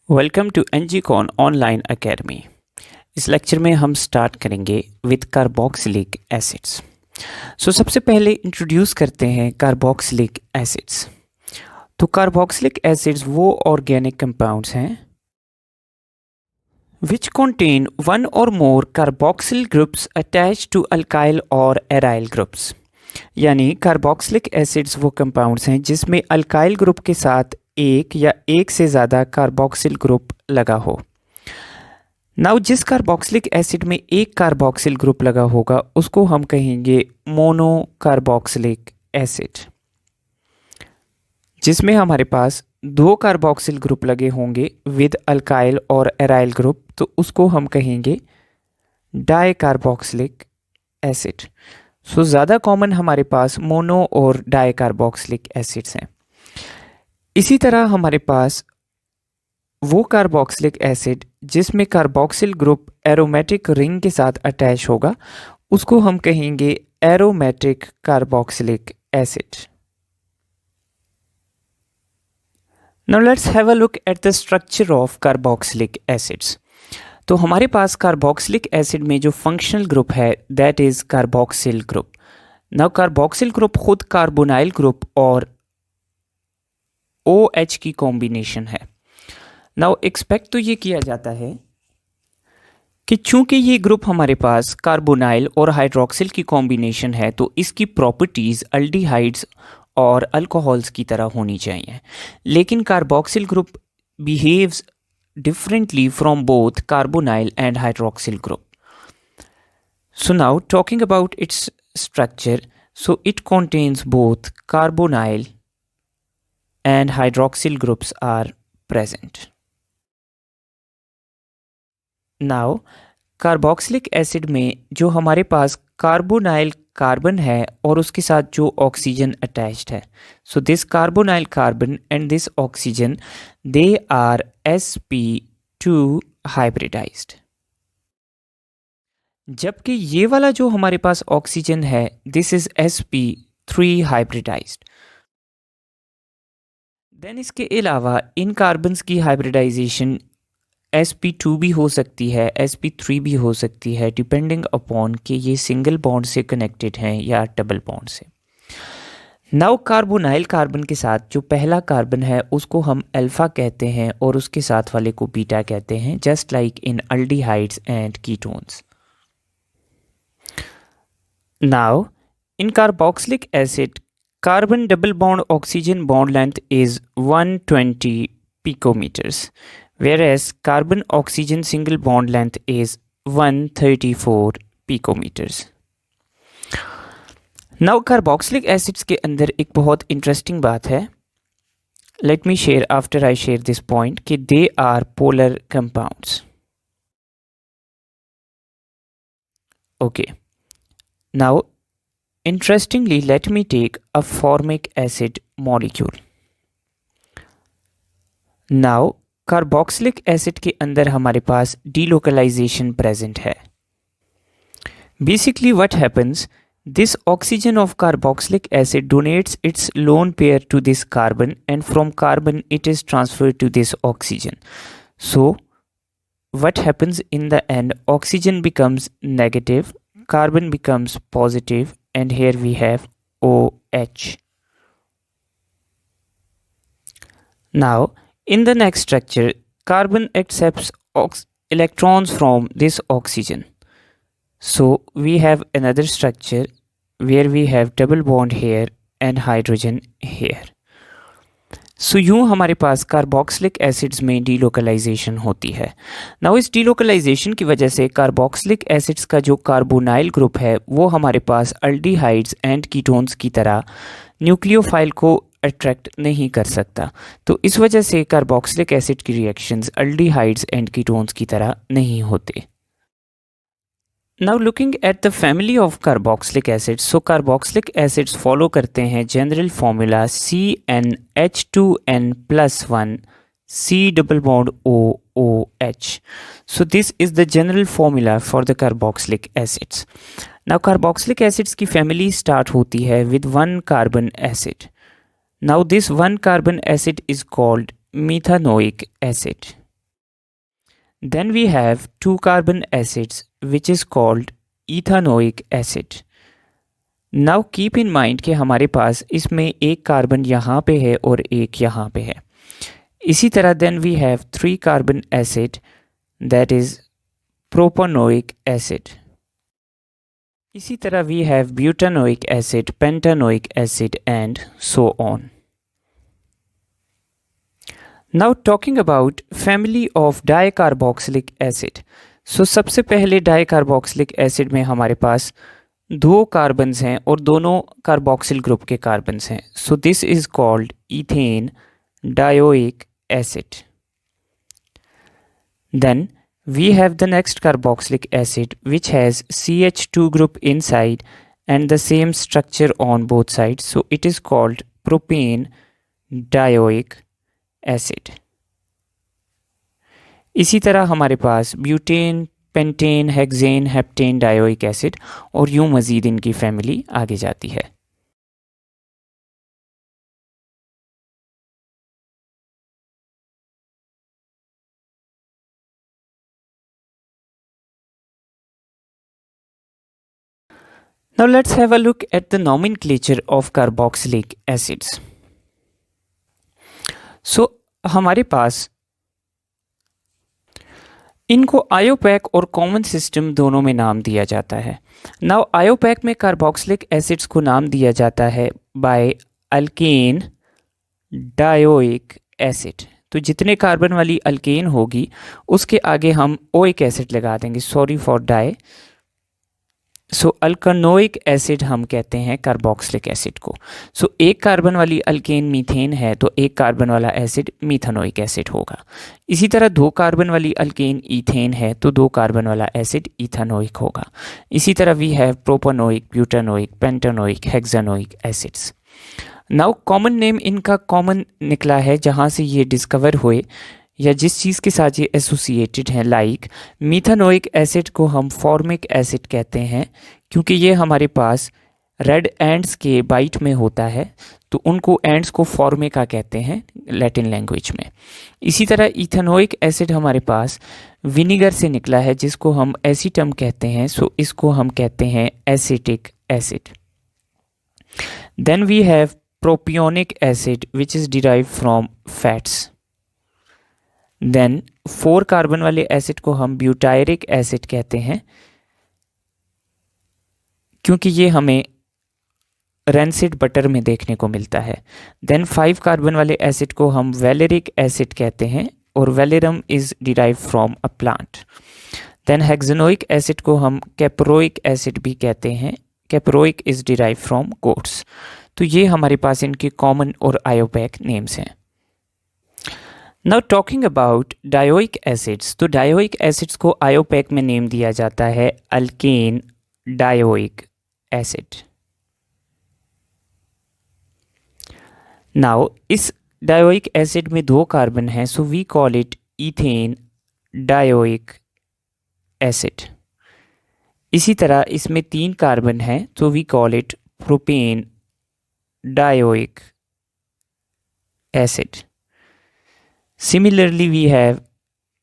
Welcome to एनजीकॉन online academy. इस lecture में हम स्टार्ट करेंगे विद कार्बोक्सिलिक एसिड्स। सबसे पहले इंट्रोड्यूस करते हैं कार्बोक्सिलिक एसिड्स। तो कार्बोक्सिलिक एसिड्स वो ऑर्गेनिक कंपाउंड्स हैं विच contain one or more carboxyl groups attached to alkyl और aryl ग्रुप्स। यानी कार्बोक्सिलिक एसिड्स वो कंपाउंड्स हैं जिसमें अल्काइल ग्रुप के साथ एक या एक से ज़्यादा कार्बोक्सिल ग्रुप लगा हो। नाउ जिस कार्बोक्सिलिक एसिड में एक कार्बोक्सिल ग्रुप लगा होगा उसको हम कहेंगे मोनो कार्बोक्सिलिक एसिड। जिसमें हमारे पास दो कार्बोक्सिल ग्रुप लगे होंगे विद अल्काइल और एराइल ग्रुप, तो उसको हम कहेंगे डाई कार्बोक्सिलिक एसिड। ज़्यादा कॉमन हमारे पास मोनो और डाई कार्बोक्सिलिक एसिड्स हैं। इसी तरह हमारे पास वो कार्बोक्सिलिक एसिड जिसमें कार्बोक्सिल ग्रुप एरोमेटिक रिंग के साथ अटैच होगा उसको हम कहेंगे aromatic carboxylic acid. Now let's have a look at the structure of carboxylic acids. तो हमारे पास कार्बोक्सिलिक एसिड में जो फंक्शनल ग्रुप है that is carboxyl group. Now carboxyl group खुद कार्बोनाइल ग्रुप और OH की कॉम्बिनेशन है। नाउ एक्सपेक्ट तो ये किया जाता है कि चूंकि ये ग्रुप हमारे पास कार्बोनाइल और हाइड्रोक्सिल की कॉम्बिनेशन है तो इसकी प्रॉपर्टीज अल्डिहाइड्स और अल्कोहल्स की तरह होनी चाहिए, लेकिन carboxyl group behaves differently from both carbonyl and hydroxyl group. So now talking about its structure, so it contains both carbonyl and hydroxyl groups are present. Now carboxylic acid में जो हमारे पास carbonyl carbon है और उसके साथ जो oxygen attached है, so this carbonyl carbon and this oxygen they are sp2 hybridized. जबकि ये वाला जो हमारे पास ऑक्सीजन है this is sp3 hybridized. Then इसके अलावा इन कार्बन्स की हाइब्रिडाइजेशन sp2 भी हो सकती है, sp3 भी हो सकती है, डिपेंडिंग अपॉन कि ये सिंगल बॉन्ड से कनेक्टेड हैं या डबल बॉन्ड से। नाउ कार्बोनाइल कार्बन के साथ जो पहला कार्बन है उसको हम अल्फा कहते हैं और उसके साथ वाले को बीटा कहते हैं, just like in aldehydes and ketones. Now in carboxylic acid carbon double bond oxygen bond length is 120 picometers, whereas carbon oxygen single bond length is 134 picometers. Now carboxylic acids के अंदर एक बहुत इंटरेस्टिंग बात है, let me share after I share this point, कि they are polar compounds. Okay, now interestingly let me take a formic acid molecule. Now carboxylic acid के अंदर हमारे पास डीलोकलाइजेशन प्रेजेंट है। Basically what happens, this oxygen of carboxylic acid donates its lone pair to this carbon and from carbon it is transferred to this oxygen. So what happens in the end, oxygen becomes negative, carbon becomes positive and here we have OH. Now in the next structure, carbon accepts electrons from this oxygen. So we have another structure where we have double bond here and hydrogen here. So यूँ हमारे पास carboxylic acids में delocalisation होती है। Now इस delocalisation की वजह से कार्बोक्सिलिक एसिड्स का जो कार्बोनाइल ग्रुप है वो हमारे पास अल्डिहाइड्स एंड कीटोन्स की तरह न्यूक्लियोफाइल को अट्रैक्ट नहीं कर सकता, तो इस वजह से कार्बोक्सिलिक एसिड की रिएक्शंस अल्डिहाइड्स एंड कीटोन्स की तरह नहीं होते। Now looking at the family of carboxylic acids, so carboxylic acids follow करते हैं general formula CnH2n+1 C double bond OOH. So this is the general formula for the carboxylic acids. Now carboxylic acids की family start होती है with one carbon acid. Now this one carbon acid is called methanoic acid. Then we have two carbon acids which is called ethanoic acid. Now keep in mind कि हमारे पास इसमें एक carbon यहाँ पे है और एक यहाँ पे है. इसी तरह then we have three carbon acid that is propanoic acid. इसी तरह we have butanoic acid, pentanoic acid and so on. Now talking about family of dicarboxylic acid. So सबसे पहले डाइकार्बोक्सिलिक एसिड में हमारे पास दो कार्बन्स हैं और दोनों कार्बोक्सिल ग्रुप के कार्बन्स हैं. So this is called ethane dioic acid. Then we have the next carboxylic acid which has CH2 group inside and the same structure on both sides. So it is called propane dioic acid. इसी तरह हमारे पास butane, pentane, hexane, heptane dioic acid और यूं मज़ीद इनकी family आगे जाती है. Now let's have a look at the nomenclature of carboxylic acids. So हमारे पास इनको आयोपैक और कॉमन सिस्टम दोनों में नाम दिया जाता है. नाउ आयोपैक में कार्बोक्सिलिक एसिड्स को नाम दिया जाता है बाय अल्केन डायोइक एसिड. तो जितने कार्बन वाली अल्केन होगी उसके आगे हम ओइक एसिड लगा देंगे, sorry for di. So alkanoic acid हम कहते हैं कार्बोक्सिलिक एसिड को. सो एक कार्बन वाली अल्केन मीथेन है तो एक कार्बन वाला एसिड मीथानोइक एसिड होगा. इसी तरह दो कार्बन वाली अल्केन ईथेन है तो दो कार्बन वाला एसिड इथानोइक होगा. इसी तरह we have propanoic, butanoic, pentanoic, hexanoic acids. Now common name इनका कॉमन निकला है जहाँ से ये डिस्कवर हुए या जिस चीज़ के साथ ये एसोसिएटेड हैं. लाइक मीथानोइक एसिड को हम फॉर्मिक एसिड कहते हैं क्योंकि ये हमारे पास रेड एंड्स के बाइट में होता है तो उनको एंड्स को फॉर्मिका कहते हैं लैटिन लैंग्वेज में. इसी तरह इथानोइक एसिड हमारे पास विनीगर से निकला है जिसको हम एसीटम कहते हैं. सो इसको हम कहते हैं acetic acid. Then we have propionic acid which is derive from fats. Then 4 carbon वाले एसिड को हम ब्यूटायरिक एसिड कहते हैं क्योंकि ये हमें रेंसिड बटर में देखने को मिलता है. देन 5 कार्बन वाले एसिड को हम वेलेरिक एसिड कहते हैं और valerian is derive from a plant. Then hexanoic acid को हम कैप्रोइक एसिड भी कहते हैं. Caproic is derive from goats. तो ये हमारे पास इनके कॉमन और आयोपैक नेम्स हैं. Now talking about dioic acids. तो डायोइक एसिड्स को आयोपैक में नेम दिया जाता है अल्केन डायोइक एसिड. नाउ इस डायोइक एसिड में 2 कार्बन हैं so we call it ethane dioic acid. इसी तरह इसमें 3 कार्बन हैं तो we call it propanedioic acid. Similarly, we have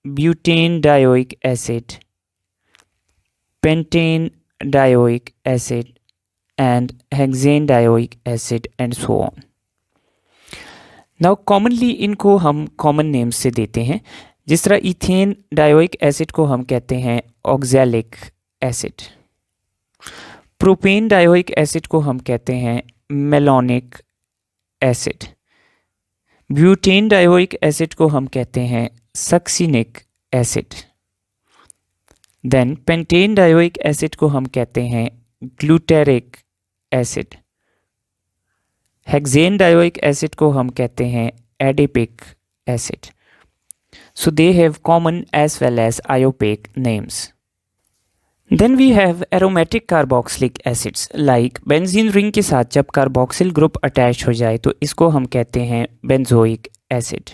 butane dioic acid, pentane dioic acid, and hexane dioic acid, and so on. Now, commonly इनको हम common names से देते हैं. जिस तरह इथेन डायोइक एसिड को हम कहते हैं oxalic acid. Propanedioic acid को हम कहते हैं malonic acid. Butanedioic acid को हम कहते हैं succinic acid. Then pentanedioic acid को हम कहते हैं glutaric acid. Hexanedioic acid को हम कहते हैं adipic acid. So they have common as well as IUPAC names. Then we have aromatic carboxylic acids. Like benzene ring के साथ जब कार्बोक्सिल ग्रुप अटैच हो जाए तो इसको हम कहते हैं benzoic acid.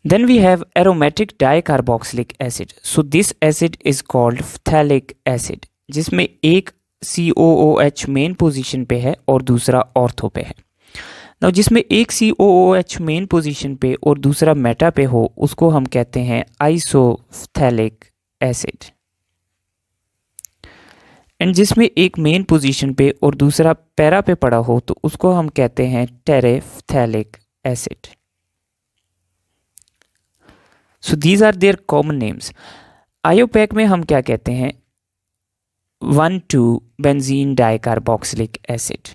Then we have aromatic dicarboxylic acid. So this acid is called phthalic acid जिसमें एक COOH मेन पोजीशन पे है और दूसरा ऑर्थो पे है. नाउ जिसमें एक COOH मेन पोजीशन पे और दूसरा मेटा पे हो उसको हम कहते हैं आइसोफ्थैलिक एसिड, एंड जिसमें एक मेन पोजीशन पे और दूसरा पैरा पे पड़ा हो तो उसको हम कहते हैं terephthalic acid. So these are their common names. IUPAC में हम क्या कहते हैं 1,2 benzene dicarboxylic acid,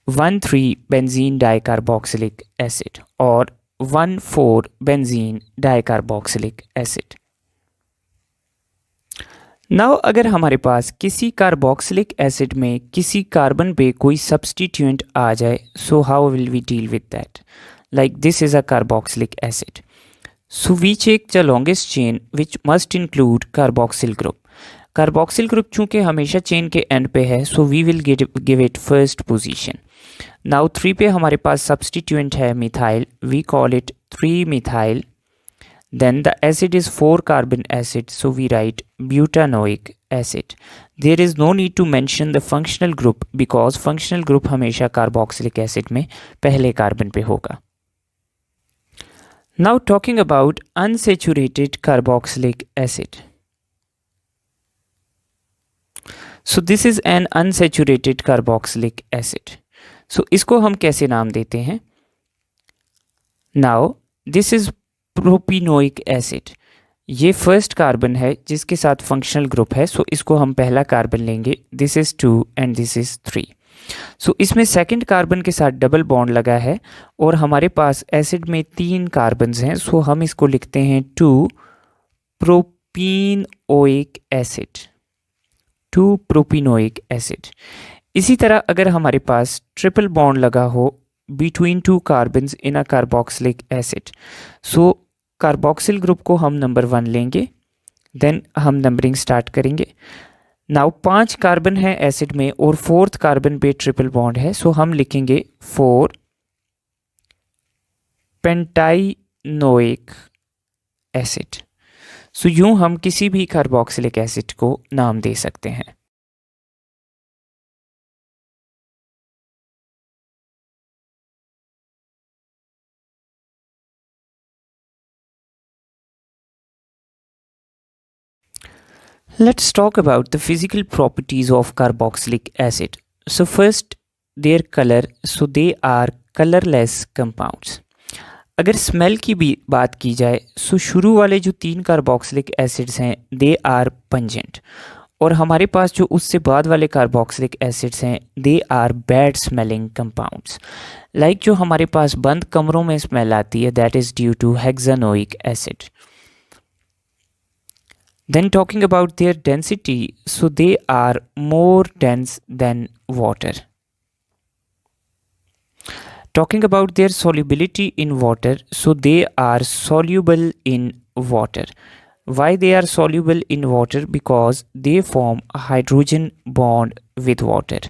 1,3 benzene dicarboxylic acid और 1,4 बेंजीन डाइकार्बोक्सिलिक एसिड। नाउ अगर हमारे पास किसी कार्बोक्सिलिक एसिड में किसी कार्बन पे कोई सब्सटीट्यूएंट आ जाए, so how will we deal with that? Like this is a carboxylic acid, so we check the longest chain which must include carboxyl group. Carboxyl group चूंकि हमेशा चेन के and पे है, so we will give it first position. Now 3 पे हमारे पास substituent है methyl, we call it 3-methyl. Then the acid is 4 carbon acid, so we write butanoic acid. There is no need to mention the functional group because functional group हमेशा carboxylic acid में पहले carbon पे होगा. Now talking about unsaturated carboxylic acid. So this is an unsaturated carboxylic acid. So इसको हम कैसे नाम देते हैं? Now this is propenoic acid. ये फर्स्ट कार्बन है जिसके साथ फंक्शनल ग्रुप है, सो इसको हम पहला कार्बन लेंगे. This is 2 and this is 3. सो इसमें सेकंड कार्बन के साथ डबल बॉन्ड लगा है और हमारे पास एसिड में 3 कार्बन्स हैं, सो हम इसको लिखते हैं 2 प्रोपीनोइक एसिड, 2 प्रोपीनोइक एसिड. इसी तरह अगर हमारे पास ट्रिपल बॉन्ड लगा हो बिटवीन 2 कार्बन्स इन अ कार्बोक्सिलिक एसिड, सो कार्बोक्सिल ग्रुप को हम नंबर 1 लेंगे, देन हम नंबरिंग स्टार्ट करेंगे. नाउ 5 कार्बन है एसिड में और 4th कार्बन पे ट्रिपल बॉन्ड है, सो हम लिखेंगे 4 पेंटाइनोइक एसिड. सो यूं हम किसी भी कार्बोक्सिलिक एसिड को नाम दे सकते हैं. Let's talk about the physical properties of carboxylic acid. So first, their color. So they are colorless compounds. अगर स्मेल की भी बात की जाए, सो शुरू वाले जो 3 कार्बोक्सिलिक एसिड्स हैं दे आर पंजेंट, और हमारे पास जो उससे बाद वाले कार्बोक्सिलिक एसिड्स हैं they are bad smelling compounds. Like जो हमारे पास बंद कमरों में स्मेल आती है, that is due to hexanoic acid. Then talking about their density, so they are more dense than water. Talking about their solubility in water, so they are soluble in water. Why they are soluble in water? Because they form a hydrogen bond with water.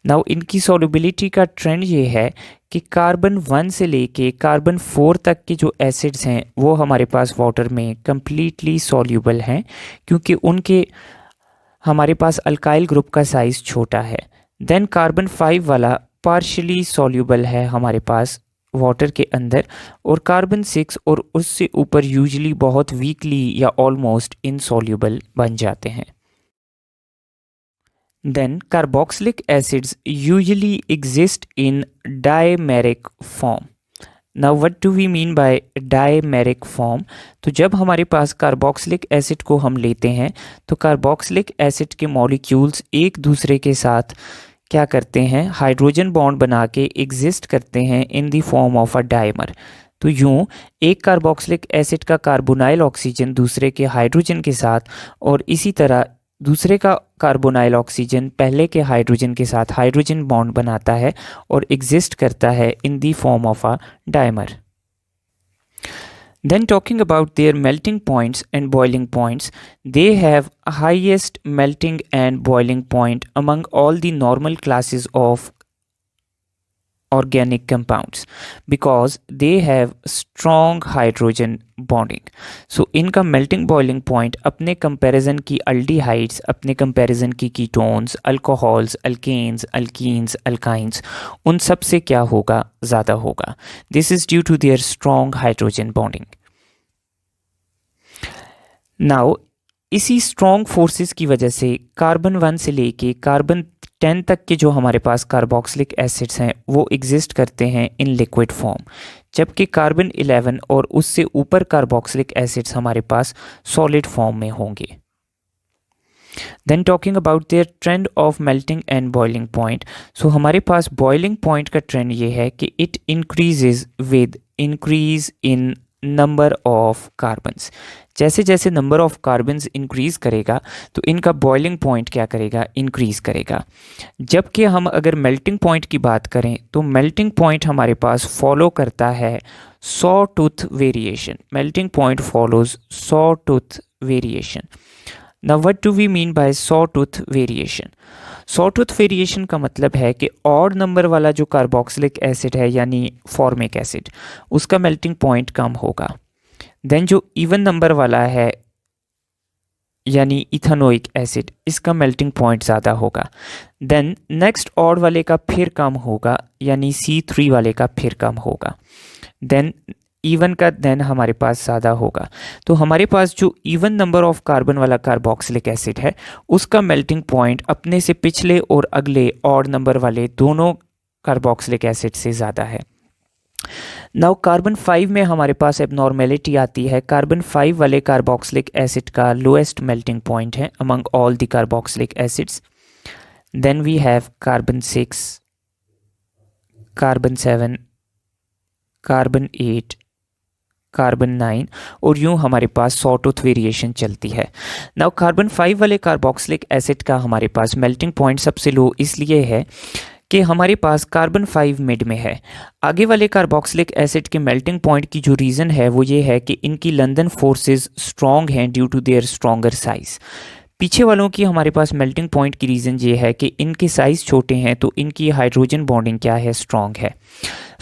Now इनकी solubility का trend ये है कि carbon 1 से लेके carbon 4 तक के जो एसिड्स हैं वो हमारे पास वाटर में कम्प्लीटली सॉल्युबल हैं, क्योंकि उनके हमारे पास अल्काइल ग्रुप का साइज़ छोटा है. देन कार्बन 5 वाला पार्शली सॉल्युबल है हमारे पास वाटर के अंदर, और कार्बन 6 और उससे ऊपर यूजली बहुत वीकली या ऑलमोस्ट इनसॉल्युबल बन जाते हैं. Then carboxylic acids usually exist in dimeric form. Now what do we mean by dimeric form? तो जब हमारे पास कार्बोक्सिलिक एसिड को हम लेते हैं तो कार्बोक्सिलिक एसिड के मॉलिक्यूल्स एक दूसरे के साथ क्या करते हैं, हाइड्रोजन बॉन्ड बना के एग्जिस्ट करते हैं in the form of a dimer. तो यूं एक कार्बोक्सिलिक एसिड का कार्बोनाइल ऑक्सीजन दूसरे के हाइड्रोजन के साथ, और इसी तरह दूसरे का कार्बोनाइल ऑक्सीजन पहले के हाइड्रोजन के साथ हाइड्रोजन बॉन्ड बनाता है और एग्जिस्ट करता है in the form of a dimer. Then talking about their melting points and boiling points, they have highest melting and boiling point among all the normal classes of organic compounds because they have strong hydrogen bonding. So इनका melting boiling point अपने comparison की aldehydes, अपने comparison की ketones, alcohols, alkanes, alkenes, alkynes, उन सब से क्या होगा, ज़्यादा होगा. This is due to their strong hydrogen bonding. Now इसी स्ट्रॉन्ग फोर्सेस की वजह से कार्बन 1 से लेके कार्बन 10 तक के जो हमारे पास कार्बोक्सिलिक एसिड्स हैं वो एग्जिस्ट करते हैं इन लिक्विड फॉर्म, जबकि कार्बन 11 और उससे ऊपर कार्बोक्सिलिक एसिड्स हमारे पास सॉलिड फॉर्म में होंगे. Then talking about their trend of melting and boiling point. So हमारे पास बॉइलिंग पॉइंट का ट्रेंड ये है कि it increases with increase in number of carbons. जैसे जैसे नंबर ऑफ कार्बन्स इंक्रीज करेगा तो इनका बॉइलिंग पॉइंट क्या करेगा, इंक्रीज करेगा. जबकि हम अगर मेल्टिंग पॉइंट की बात करें तो मेल्टिंग पॉइंट हमारे पास फॉलो करता है sawtooth variation. Melting point follows sawtooth variation. Now what do we mean by sawtooth variation? Sawtooth variation का मतलब है कि ऑड नंबर वाला जो कार्बोक्सिलिक एसिड है यानी फॉर्मिक एसिड, उसका मेल्टिंग पॉइंट कम होगा. देन जो इवन नंबर वाला है यानी इथेनोइक एसिड, इसका मेल्टिंग पॉइंट ज़्यादा होगा. देन नेक्स्ट ऑड वाले का फिर कम होगा यानी C3 वाले का फिर कम होगा. देन इवन का देन हमारे पास ज़्यादा होगा. तो हमारे पास जो इवन नंबर ऑफ कार्बन वाला कार्बोक्सिलिक एसिड है उसका मेल्टिंग पॉइंट अपने से पिछले और अगले ऑड नंबर वाले दोनों कार्बोक्सिलिक एसिड से ज़्यादा है. नाउ कार्बन 5 में हमारे पास एबनॉर्मेलिटी आती है. कार्बन 5 वाले कार्बोक्सिलिक एसिड का लोएस्ट मेल्टिंग पॉइंट है among all the carboxylic acids. Then we have carbon 6, carbon 7, carbon 8, carbon 9 और यूं हमारे पास सॉ टूथ वेरिएशन चलती है. नाउ कार्बन 5 वाले कार्बोक्सिलिक एसिड का हमारे पास मेल्टिंग पॉइंट सबसे लो इसलिए है कि हमारे पास कार्बन 5 मिड में है. आगे वाले कार्बोक्सिलिक एसिड के मेल्टिंग पॉइंट की जो रीज़न है वो ये है कि इनकी लंदन फोर्सेस स्ट्रॉन्ग हैं due to their stronger size. पीछे वालों की हमारे पास मेल्टिंग पॉइंट की रीज़न ये है कि इनके साइज़ छोटे हैं तो इनकी हाइड्रोजन बॉन्डिंग क्या है, स्ट्रॉन्ग है.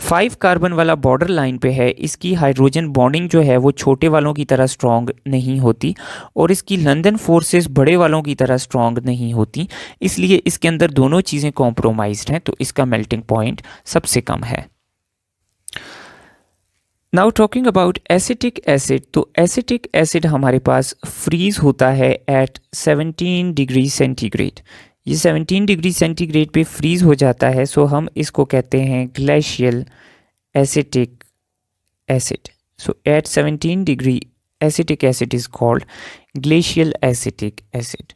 5 कार्बन वाला बॉर्डर लाइन पे है, इसकी हाइड्रोजन बॉन्डिंग जो है वो छोटे वालों की तरह स्ट्रॉन्ग नहीं होती और इसकी लंदन फोर्सेस बड़े वालों की तरह स्ट्रॉन्ग नहीं होती, इसलिए इसके अंदर दोनों चीज़ें कॉम्प्रोमाइज्ड हैं तो इसका मेल्टिंग पॉइंट सबसे कम है. Now talking about acetic acid. तो एसिटिक एसिड हमारे पास फ्रीज होता है एट 17 डिग्री सेंटीग्रेड. ये 17 डिग्री सेंटीग्रेड पे फ्रीज हो जाता है, सो हम इसको कहते हैं glacial acetic acid. So at 17 degree acetic acid is called glacial acetic acid.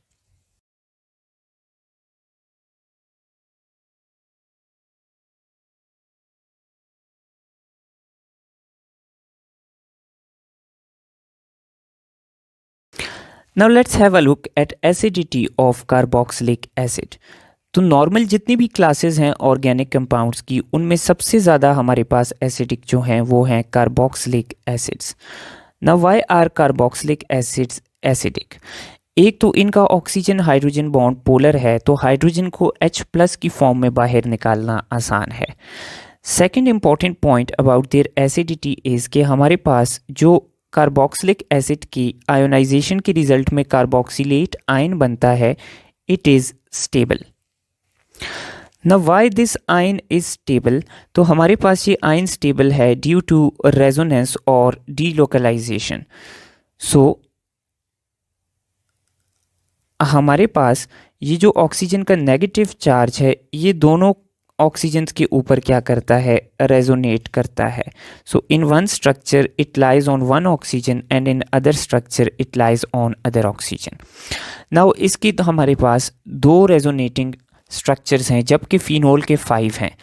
Now let's have a look at acidity of carboxylic acid. तो नॉर्मल जितनी भी क्लासेस हैं ऑर्गेनिक कंपाउंड्स की, उनमें सबसे ज़्यादा हमारे पास एसिडिक जो हैं वो हैं carboxylic acids. Now why are carboxylic acids acidic? एक तो इनका ऑक्सीजन हाइड्रोजन बॉन्ड पोलर है तो हाइड्रोजन को H+ की फॉर्म में बाहर निकालना आसान है. Second important point about their acidity is कि हमारे पास जो कार्बोक्सिलिक एसिड की आयोनाइजेशन के रिजल्ट में कार्बोक्सिलेट आयन बनता है, it is stable. Now why this ion is stable? तो हमारे पास ये आयन स्टेबल है ड्यू टू रेजोनेंस और डीलोकलाइजेशन. सो हमारे पास ये जो ऑक्सीजन का नेगेटिव चार्ज है ये दोनों ऑक्सीजन के ऊपर क्या करता है, रेजोनेट करता है. So in one structure it lies on one oxygen and in other structure it lies on other oxygen. Now इसकी तो हमारे पास 2 रेजोनेटिंग स्ट्रक्चर्स हैं जबकि फिनोल के 5 हैं.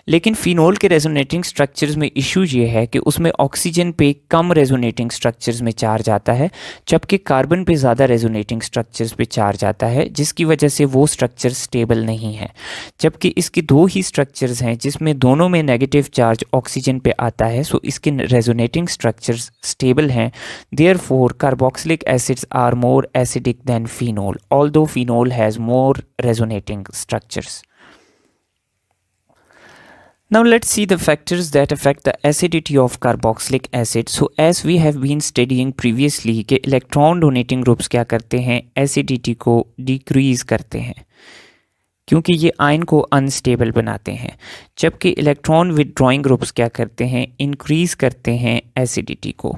लेकिन फिनोल के रेजोनेटिंग स्ट्रक्चर्स में इशू ये है कि उसमें ऑक्सीजन पे कम रेजोनेटिंग स्ट्रक्चर्स में चार्ज आता है जबकि कार्बन पे ज़्यादा रेजोनेटिंग स्ट्रक्चर्स पे चार्ज आता है, जिसकी वजह से वो स्ट्रक्चर स्टेबल नहीं है. जबकि इसके 2 ही स्ट्रक्चर्स हैं जिसमें दोनों में नेगेटिव चार्ज ऑक्सीजन पे आता है, सो इसके रेजोनेटिंग स्ट्रक्चर्स स्टेबल हैं. Therefore carboxylic acids are more acidic than phenol, although phenol has more resonating structures. Now let's see the factors that affect the acidity of carboxylic acid. So as we have been studying previously कि electron donating groups क्या करते हैं, acidity को decrease करते हैं क्योंकि ये ion को अनस्टेबल बनाते हैं, जबकि इलेक्ट्रॉन विदड्रॉइंग ग्रुप्स क्या करते हैं, इंक्रीज करते हैं एसिडिटी को।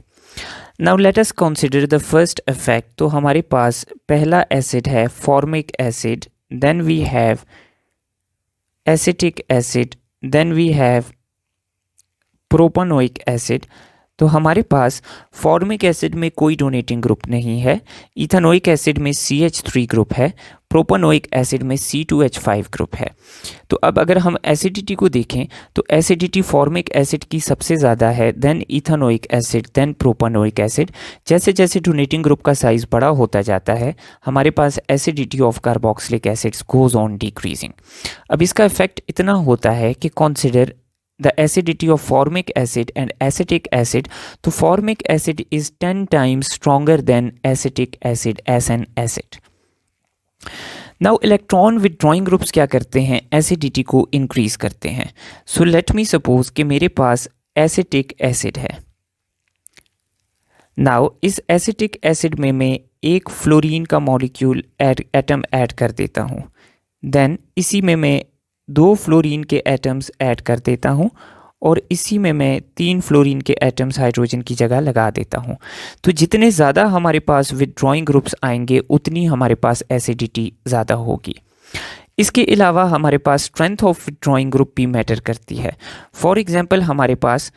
Now let us consider the first effect. तो हमारे पास पहला एसिड है formic acid, then we have acetic acid, then we have propanoic acid. तो हमारे पास फॉर्मिक एसिड में कोई डोनेटिंग ग्रुप नहीं है, इथेनोइक एसिड में CH3 ग्रुप है, प्रोपेनोइक एसिड में C2H5 ग्रुप है। तो अब अगर हम एसिडिटी को देखें तो एसिडिटी फॉर्मिक एसिड की सबसे ज़्यादा है, then ethanoic acid, then propanoic acid. जैसे जैसे डोनेटिंग ग्रुप का साइज़ बड़ा होता जाता है, हमारे पास acidity of carboxylic acids goes on decreasing. अब इसका इफेक्ट इतना होता है कि consider the acidity of formic acid and acetic acid. तो formic acid is 10 times stronger than acetic acid as an acid. Now electron withdrawing groups क्या करते हैं, acidity को increase करते हैं। So let me suppose कि मेरे पास acetic acid है। Now इस acetic acid में मैं एक फ्लोरीन का मॉलिक्यूल एटम ऐड कर देता हूँ, देन इसी में मैं 2 फ्लोरीन के एटम्स ऐड कर देता हूँ और इसी में मैं 3 फ्लोरीन के एटम्स हाइड्रोजन की जगह लगा देता हूँ। तो जितने ज़्यादा हमारे पास विदड्रॉइंग ग्रुप्स आएंगे उतनी हमारे पास एसिडिटी ज़्यादा होगी। इसके अलावा हमारे पास स्ट्रेंथ ऑफ विदड्रॉइंग ग्रुप भी मैटर करती है। फॉर एग्जांपल हमारे पास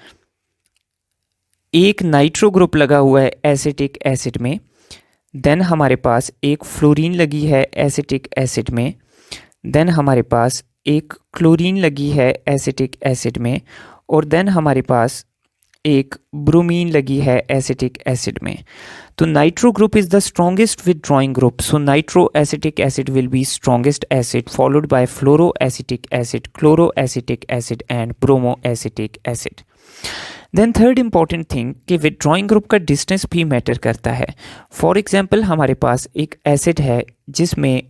एक नाइट्रो ग्रुप लगा हुआ है एसिटिक एसिड में, देन हमारे पास एक फ्लोरीन लगी है एसिटिक एसिड में, देन हमारे पास एक क्लोरीन लगी है एसिटिक एसिड में, और देन हमारे पास एक ब्रोमीन लगी है एसिटिक एसिड में। तो nitro group is the strongest withdrawing group, so nitro acetic acid will be strongest acid followed by fluoro acetic acid, chloro acetic acid and bromo acetic acid. Then third important thing कि withdrawing group का distance भी matter करता है। For example हमारे पास एक acid है जिसमें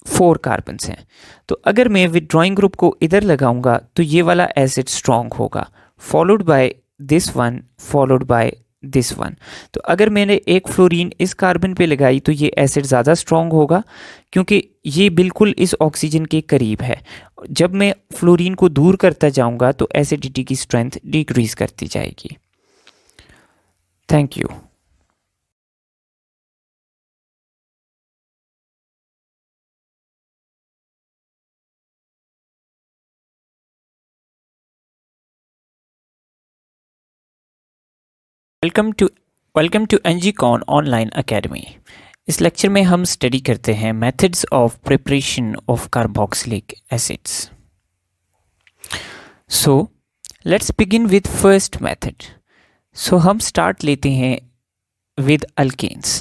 4 carbons हैं, तो अगर मैं विदड्रॉइंग ग्रुप को इधर लगाऊंगा तो ये वाला एसिड स्ट्रॉन्ग होगा, followed by this one, followed by this one. तो अगर मैंने एक फ्लोरीन इस कार्बन पे लगाई तो ये एसिड ज़्यादा स्ट्रॉन्ग होगा क्योंकि ये बिल्कुल इस ऑक्सीजन के करीब है। जब मैं फ्लोरीन को दूर करता जाऊंगा तो एसिडिटी की स्ट्रेंथ डिक्रीज करती जाएगी। Thank you. Welcome to NGCon online academy. इस लेक्चर में हम स्टडी करते हैं methods of preparation of carboxylic acids. So let's begin with first method. So हम स्टार्ट लेते हैं विद अल्केन्स।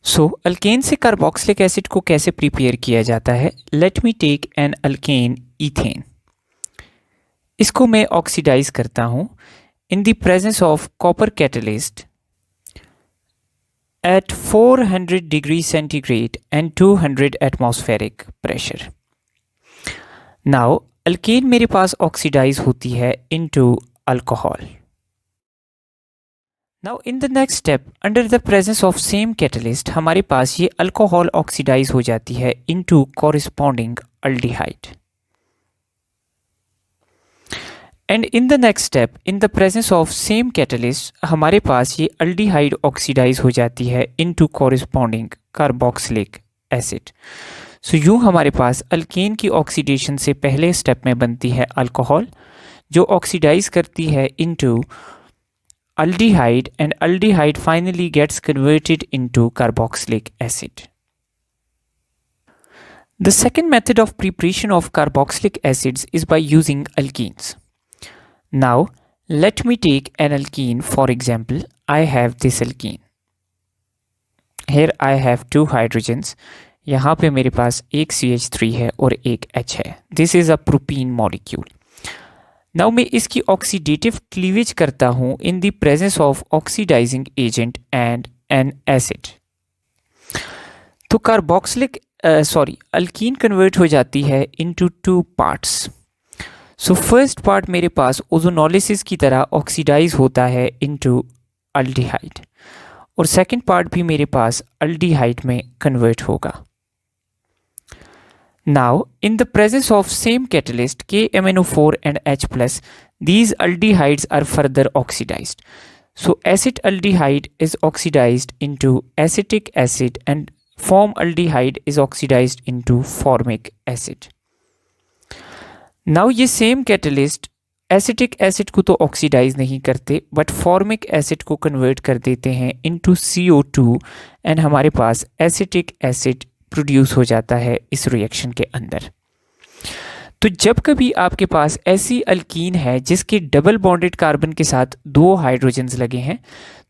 सो अल्केन से कार्बोक्सिलिक एसिड को कैसे प्रिपेयर किया जाता है। Let me take an alkane ethane. इसको मैं ऑक्सीडाइज करता हूँ in the presence of copper catalyst at 400 degree centigrade and 200 atmospheric pressure. Now alkane मेरे पास ऑक्सीडाइज होती है into alcohol. Now in the next step under the presence of same catalyst हमारे पास ये alcohol oxidise हो जाती है into corresponding aldehyde. And in the next step in the presence of same catalyst हमारे पास ये अल्डिहाइड ऑक्सीडाइज हो जाती है इनटू कॉरिस्पॉन्डिंग कार्बोक्सिलिक एसिड। सो यूँ हमारे पास अल्केन की ऑक्सीडेशन से पहले स्टेप में बनती है अल्कोहल जो ऑक्सीडाइज करती है into aldehyde and aldehyde finally gets converted into carboxylic acid. The second method of preparation of carboxylic acids is by using alkenes. Now let me take an alkene. For example, I have this alkene. Here I have 2 hydrogens. यहाँ पे मेरे पास एक CH3 है और एक H है. This is a propene molecule. Now मैं इसकी ऑक्सीडेटिव क्लीवेज करता हूँ in the presence of oxidizing agent and an acid. तो कार्बोक्सिलिक अल्कीन कन्वर्ट हो जाती है into two parts. So first part मेरे पास ओजोनोलिसिस की तरह ऑक्सीडाइज होता है इनटू अल्डिहाइड, और सेकंड पार्ट भी मेरे पास अल्डिहाइड में कन्वर्ट होगा। Now, in the presence of same catalyst KMnO4 and H+, these aldehydes are further oxidized. So, acetaldehyde is oxidized into acetic acid and formaldehyde is oxidized into formic acid. Now, ये same catalyst acetic acid को तो oxidise नहीं करते but formic acid को convert कर देते हैं into CO2 and हमारे पास एसिटिक एसिड प्रोड्यूस हो जाता है इस रिएक्शन के अंदर। तो जब कभी आपके पास ऐसी अल्कीन है जिसके डबल बॉन्डेड कार्बन के साथ 2 हाइड्रोजन्स लगे हैं,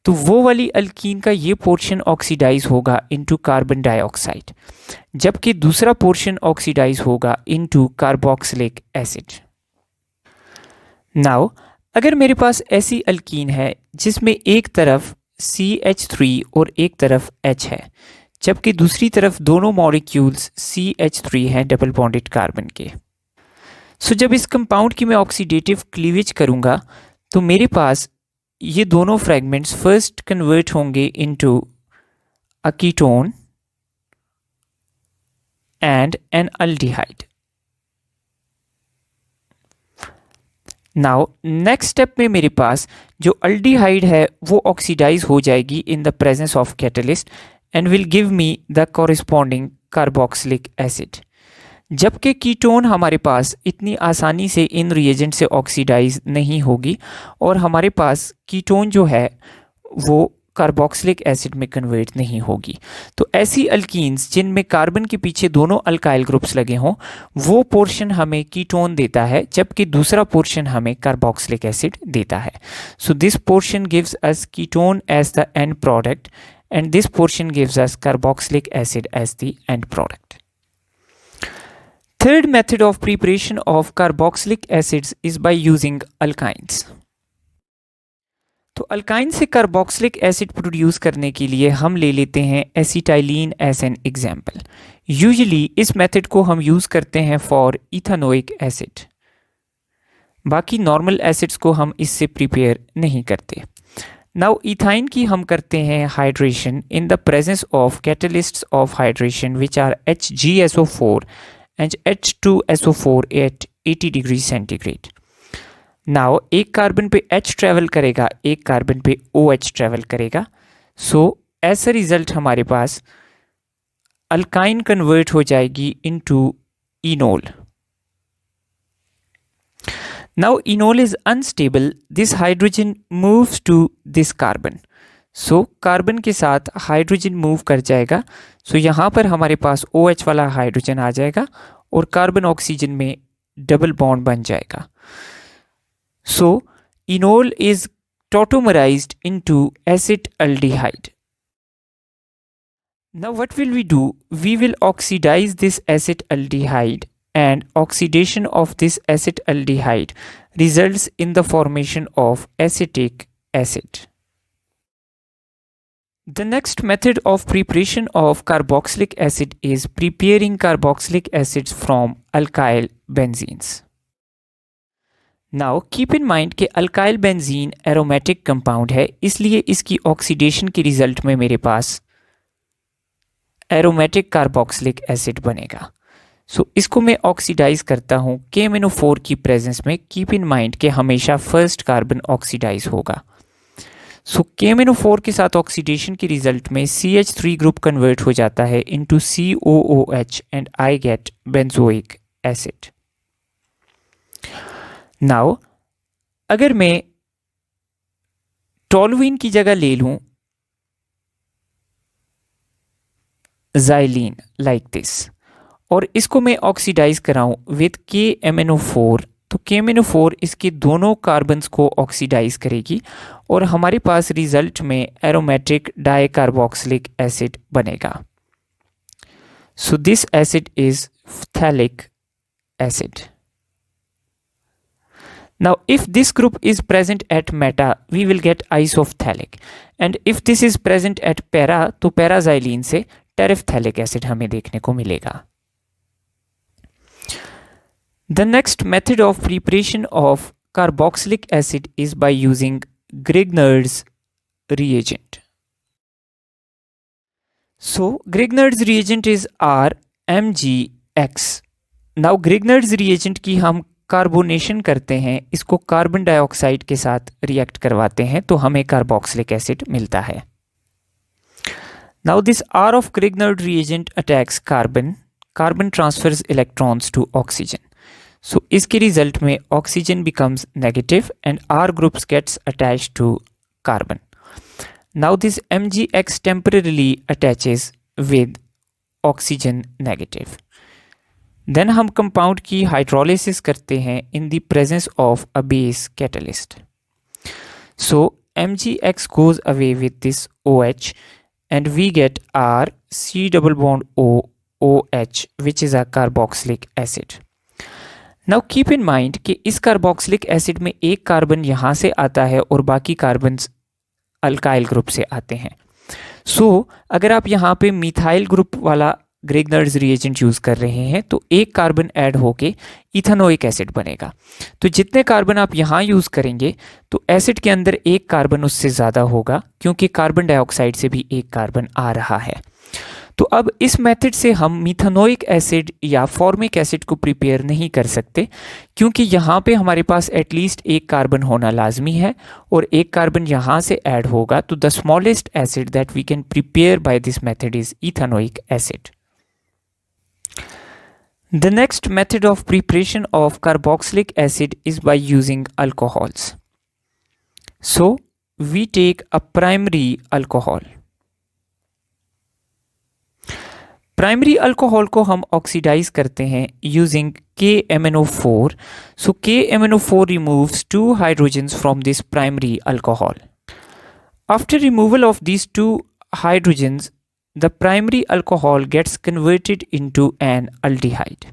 तो वो वाली अल्कीन का ये पोर्शन ऑक्सीडाइज होगा इनटू कार्बन डाइऑक्साइड, जबकि दूसरा पोर्शन ऑक्सीडाइज होगा इनटू कार्बोक्सिलिक एसिड। नाउ अगर मेरे पास ऐसी अल्कीन है जिसमें एक तरफ CH3 और एक तरफ H है, जबकि दूसरी तरफ दोनों मॉलिक्यूल्स CH3 हैं डबल बॉन्डेड कार्बन के। सो जब इस कंपाउंड की मैं ऑक्सीडेटिव क्लीवेज करूंगा तो मेरे पास ये दोनों फ्रैगमेंट्स फर्स्ट कन्वर्ट होंगे into a ketone and an aldehyde. Now next step में मेरे पास जो अल्डिहाइड है वो ऑक्सीडाइज हो जाएगी इन the presence of catalyst and will give me the corresponding carboxylic acid, जबकि कीटोन हमारे पास इतनी आसानी से इन रिएजेंट से ऑक्सीडाइज नहीं होगी और हमारे पास कीटोन जो है वो कार्बोक्सिलिक एसिड में कन्वर्ट नहीं होगी। तो ऐसी अल्कीन्स जिनमें कार्बन के पीछे दोनों अल्काइल ग्रुप्स लगे हों वो पोर्शन हमें कीटोन देता है, जबकि दूसरा पोर्शन हमें कार्बोक्सिलिक एसिड देता है। So this portion gives us ketone as the end product and this portion gives us carboxylic acid as the end product. Third method of preparation of carboxylic acids is by using alkynes. तो alkyne से carboxylic acid produce करने के लिए हम ले लेते हैं acetylene as an example. Usually इस मेथड को हम यूज़ करते हैं फॉर इथानोइक एसिड, बाकी नॉर्मल एसिड्स को हम इससे प्रिपेयर नहीं करते। नाउ इथाइन की हम करते हैं hydration in the presence of catalysts of hydration which are HgSO4 and H2SO4 at 80 degree centigrade. Now एक कार्बन पे H ट्रेवल करेगा, एक कार्बन पे OH ट्रेवल करेगा। सो एज अ रिजल्ट हमारे पास अल्काइन कन्वर्ट हो जाएगी into enol. Now enol is unstable, this hydrogen moves to this carbon. So carbon के साथ हाइड्रोजन मूव कर जाएगा। सो यहाँ पर हमारे पास OH वाला हाइड्रोजन आ जाएगा और कार्बन ऑक्सीजन में डबल बॉन्ड बन जाएगा। So enol is tautomerized into acetaldehyde. Now what will we do? We will oxidize this acetaldehyde and oxidation of this acetaldehyde results in the formation of acetic acid. The next method of preparation of carboxylic acid is preparing carboxylic acids from alkyl benzenes. Now keep in mind कि alkyl benzene aromatic compound है, इसलिए इसकी oxidation के result में मेरे पास aromatic carboxylic acid बनेगा। सो इसको मैं ऑक्सीडाइज करता हूँ KMnO4 की प्रेजेंस में। कीप इन माइंड कि हमेशा फर्स्ट कार्बन ऑक्सीडाइज होगा। सो KMnO4 के साथ ऑक्सीडेशन के रिजल्ट में CH3 ग्रुप कन्वर्ट हो जाता है into COOH and I get benzoic acid. Now अगर मैं टोलुइन की जगह ले लूं ज़ाइलिन लाइक दिस और इसको मैं ऑक्सीडाइज कराऊं विद KMnO4, तो KMnO4 इसके दोनों कार्बन्स को ऑक्सीडाइज करेगी और हमारे पास रिजल्ट में एरोमेटिक डाइकार्बोक्सिलिक एसिड बनेगा। सो this acid is phthalic acid. Now if this group is present at meta we will get isophthalic and if this is present at para तो paraxylene से टेरेफ्थैलिक acid हमें देखने को मिलेगा। The next method of preparation of carboxylic acid is by using Grignard's reagent. So Grignard's reagent is RMgX. Now Grignard's reagent की हम carbonation करते हैं, इसको कार्बन डाइऑक्साइड के साथ रिएक्ट करवाते हैं तो हमें कार्बोक्सिलिक एसिड मिलता है। Now this R of Grignard reagent attacks carbon. Carbon transfers electrons to oxygen. So इसके रिजल्ट में oxygen becomes negative and R groups gets attached to carbon. Now this MgX temporarily attaches with oxygen negative. Then हम compound की hydrolysis करते हैं in the presence of a base catalyst. So MgX goes away with this OH and we get R C double bond O OH which is a carboxylic acid. Now keep in mind कि इस carboxylic acid में एक carbon यहाँ से आता है और बाकी कार्बन्स अल्काइल ग्रुप से आते हैं। सो अगर आप यहाँ पे मिथाइल ग्रुप वाला ग्रिग्नर्स रिएजेंट यूज़ कर रहे हैं तो एक कार्बन ऐड होके इथेनोइक एसिड बनेगा। तो जितने कार्बन आप यहाँ यूज़ करेंगे तो एसिड के अंदर एक कार्बन उससे ज़्यादा होगा क्योंकि कार्बन डाइऑक्साइड से भी एक कार्बन आ रहा है। तो अब इस मेथड से हम मिथेनोइक एसिड या फॉर्मिक एसिड को प्रिपेयर नहीं कर सकते क्योंकि यहाँ पे हमारे पास एटलीस्ट एक कार्बन होना लाजमी है और एक कार्बन यहाँ से ऐड होगा। तो the smallest acid that we can prepare by this method is ethanoic acid. The next method of preparation of carboxylic acid is by using alcohols. So we take a primary alcohol. Primary alcohol को हम oxidize करते हैं using KMnO4. So KMnO4 removes 2 hydrogens from this primary alcohol. After removal of these 2 hydrogens, the primary alcohol gets converted into an aldehyde.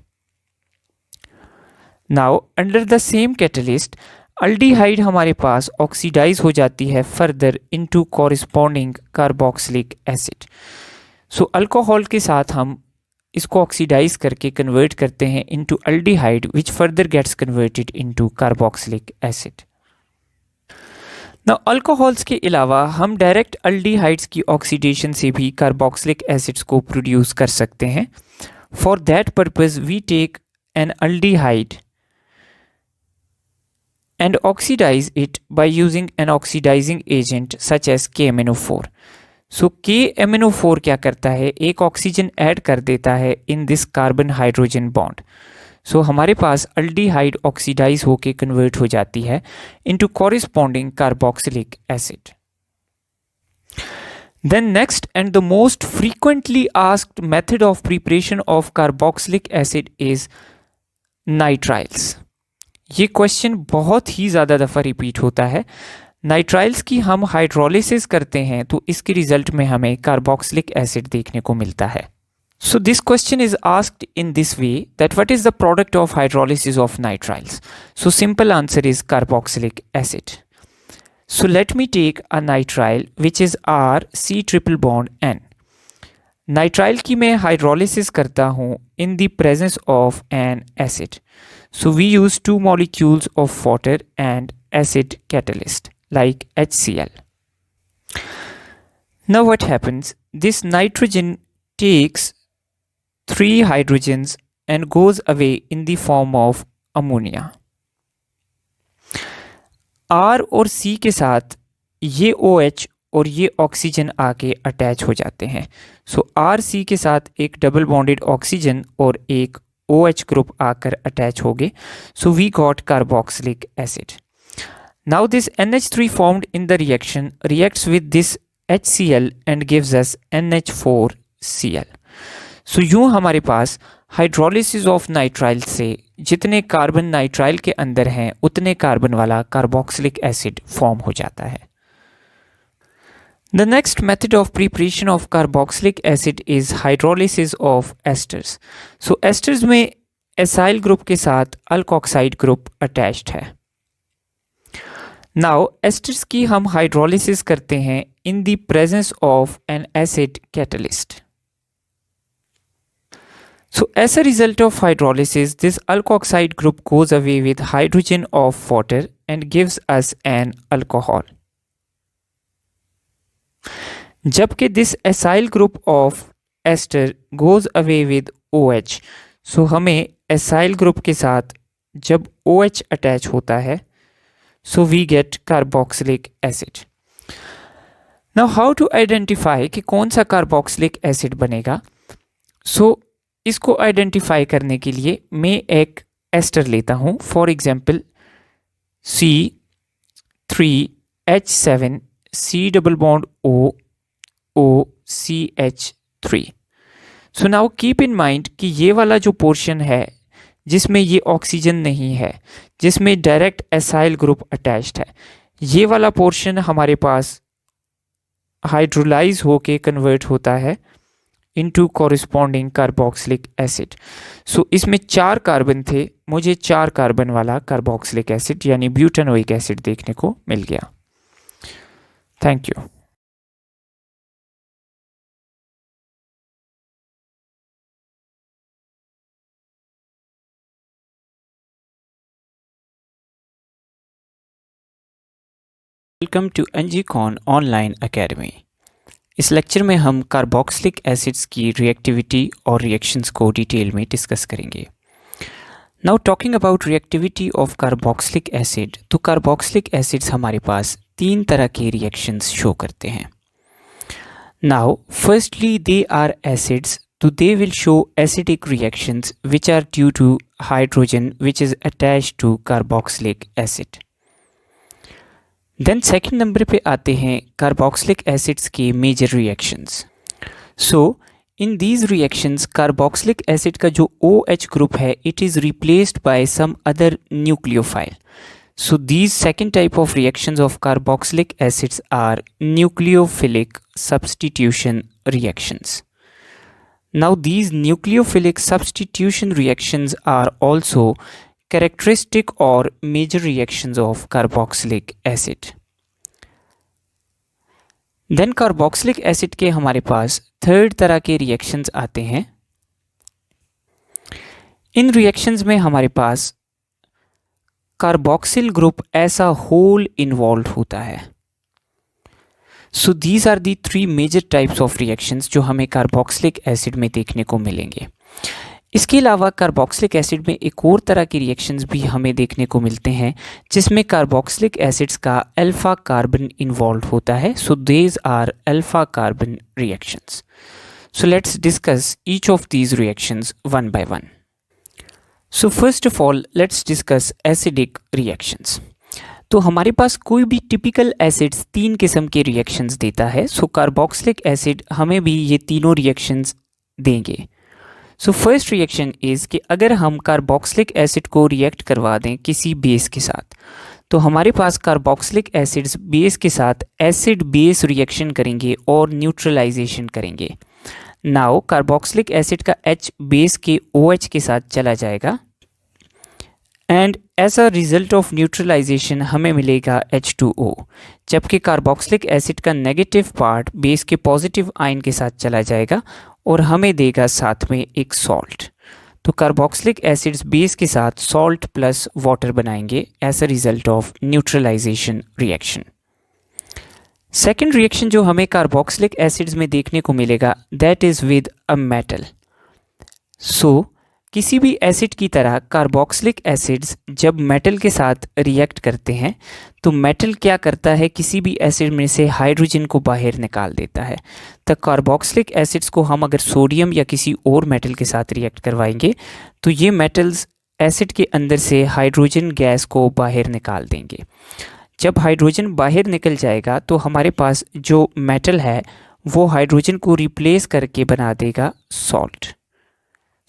Now under the same catalyst, aldehyde हमारे पास oxidise हो जाती है further into corresponding carboxylic acid. So alcohol के साथ हम इसको oxidize करके convert करते हैं into aldehyde which further gets converted into carboxylic acid. Now alcohols के अलावा हम डायरेक्ट अल्डिहाइड्स की ऑक्सीडेशन से भी कार्बोक्सिलिक एसिड्स को प्रोड्यूस कर सकते हैं। For that purpose we take an aldehyde and oxidize it by using an oxidizing agent such as KMnO4. सो KMnO4 क्या करता है, एक ऑक्सीजन ऐड कर देता है in this carbon hydrogen bond. So हमारे पास अल्डिहाइड ऑक्सीडाइज होके कन्वर्ट हो जाती है into corresponding carboxylic acid. Then next and the most frequently asked method of preparation of carboxylic acid is nitriles. ये क्वेश्चन बहुत ही ज़्यादा दफ़ा रिपीट होता है। नाइट्राइल्स की हम हाइड्रोलिसिस करते हैं तो इसके रिजल्ट में हमें कार्बोक्सिलिक एसिड देखने को मिलता है। So this question is asked in this way that what is the product of hydrolysis of nitriles. So simple answer is carboxylic acid. So let me take a nitrile which is RC triple bond N। Nitrile की मैं hydrolysis करता हूँ in the presence of an acid. So we use 2 molecules of water and acid catalyst like HCl. Now what happens? This nitrogen takes 3 hydrogens and goes away in the form of ammonia. R और C के साथ ये OH और ये oxygen आके attach हो जाते हैं। सो RC के साथ एक डबल बॉन्डेड ऑक्सीजन और एक OH ग्रुप आकर अटैच हो गए। So we got carboxylic acid. Now this NH3 formed in the reaction reacts with this HCl and gives us NH4Cl. So यूँ हमारे पास हाइड्रोलिसिस ऑफ नाइट्राइल से जितने कार्बन नाइट्राइल के अंदर हैं उतने कार्बन वाला कार्बोक्सिलिक एसिड फॉर्म हो जाता है। The next method of preparation of carboxylic acid is hydrolysis of esters. So esters में एसाइल ग्रुप के साथ अल्कोक्साइड ग्रुप अटैच्ड है। नाउ एस्टर्स की हम हाइड्रोलिसिस करते हैं in the presence of an acid catalyst. as a result of hydrolysis, this alkoxide group goes away with hydrogen of water and gives us an alcohol. जबकि this acyl group of ester goes away with OH. So हमें acyl group के साथ जब OH attach होता है, so we get carboxylic acid. Now how to identify कि कौन सा carboxylic acid बनेगा? So इसको आइडेंटिफाई करने के लिए मैं एक एस्टर लेता हूं, for example C3H7 C double bond OCH3. So now keep in mind कि ये वाला जो पोर्शन है जिसमें ये ऑक्सीजन नहीं है, जिसमें डायरेक्ट एसाइल ग्रुप अटैच्ड है, ये वाला पोर्शन हमारे पास हाइड्रोलाइज होके कन्वर्ट होता है into corresponding carboxylic acid. So इसमें 4 कार्बन थे, मुझे 4 कार्बन वाला कार्बोक्सिलिक एसिड यानी ब्यूटानोइक एसिड देखने को मिल गया. Thank you. Welcome to एनजीकॉन online academy. इस लेक्चर में हम कार्बोक्सिलिक एसिड्स की रिएक्टिविटी और रिएक्शंस को डिटेल में डिस्कस करेंगे. Now talking about reactivity of carboxylic acid, तो कार्बोक्सिलिक एसिड्स हमारे पास 3 तरह के रिएक्शंस शो करते हैं. Now firstly they are acids, तो they will show acidic reactions which are due to hydrogen which is attached to carboxylic acid. Then second number पे आते हैं कार्बोक्सिलिक एसिड्स के major reactions. So in these reactions carboxylic acid का जो OH group है it is replaced by some other nucleophile. So these second type of reactions of carboxylic acids are nucleophilic substitution reactions. Now these nucleophilic substitution reactions are also characteristic or major reactions of carboxylic acid. Then carboxylic acid के हमारे पास third तरह के reactions आते हैं. इन reactions में हमारे पास carboxyl group as a whole involved होता है. So these are the 3 major types of reactions जो हमें carboxylic acid में देखने को मिलेंगे. इसके अलावा कार्बोक्सिलिक एसिड में एक और तरह की रिएक्शंस भी हमें देखने को मिलते हैं जिसमें कार्बोक्सिलिक एसिड्स का अल्फा कार्बन इन्वॉल्व होता है. So these are alpha carbon reactions. So let's discuss each of these reactions one by one. So first of all let's discuss acidic reactions. तो हमारे पास कोई भी टिपिकल एसिड्स 3 किस्म के reactions देता है. सो कार्बोक्सिलिक एसिड हमें भी ये तीनों रिएक्शंस देंगे. सो फर्स्ट रिएक्शन इज़ कि अगर हम कार्बोक्सिलिक एसिड को रिएक्ट करवा दें किसी बेस के साथ, तो हमारे पास कार्बोक्सिलिक एसिड्स बेस के साथ एसिड बेस रिएक्शन करेंगे और न्यूट्रलाइजेशन करेंगे. नाउ कार्बोक्सिलिक एसिड का H बेस के OH के साथ चला जाएगा and as a result of neutralization हमें मिलेगा H2O, जबकि कार्बोक्सिलिक एसिड का नेगेटिव पार्ट बेस के पॉजिटिव आयन के साथ चला जाएगा और हमें देगा साथ में एक सॉल्ट. तो कार्बोक्सिलिक एसिड्स बेस के साथ सॉल्ट प्लस वाटर बनाएंगे as a result of neutralisation reaction. Second reaction जो हमें कार्बोक्सिलिक एसिड्स में देखने को मिलेगा that is with a metal. So किसी भी एसिड की तरह कार्बोक्सिलिक एसिड्स जब मेटल के साथ रिएक्ट करते हैं तो मेटल क्या करता है, किसी भी एसिड में से हाइड्रोजन को बाहर निकाल देता है. तो कार्बोक्सिलिक एसिड्स को हम अगर सोडियम या किसी और मेटल के साथ रिएक्ट करवाएंगे तो ये मेटल्स एसिड के अंदर से हाइड्रोजन गैस को बाहर निकाल देंगे. जब हाइड्रोजन बाहर निकल जाएगा तो हमारे पास जो मेटल है वो हाइड्रोजन को रिप्लेस करके बना देगा सॉल्ट.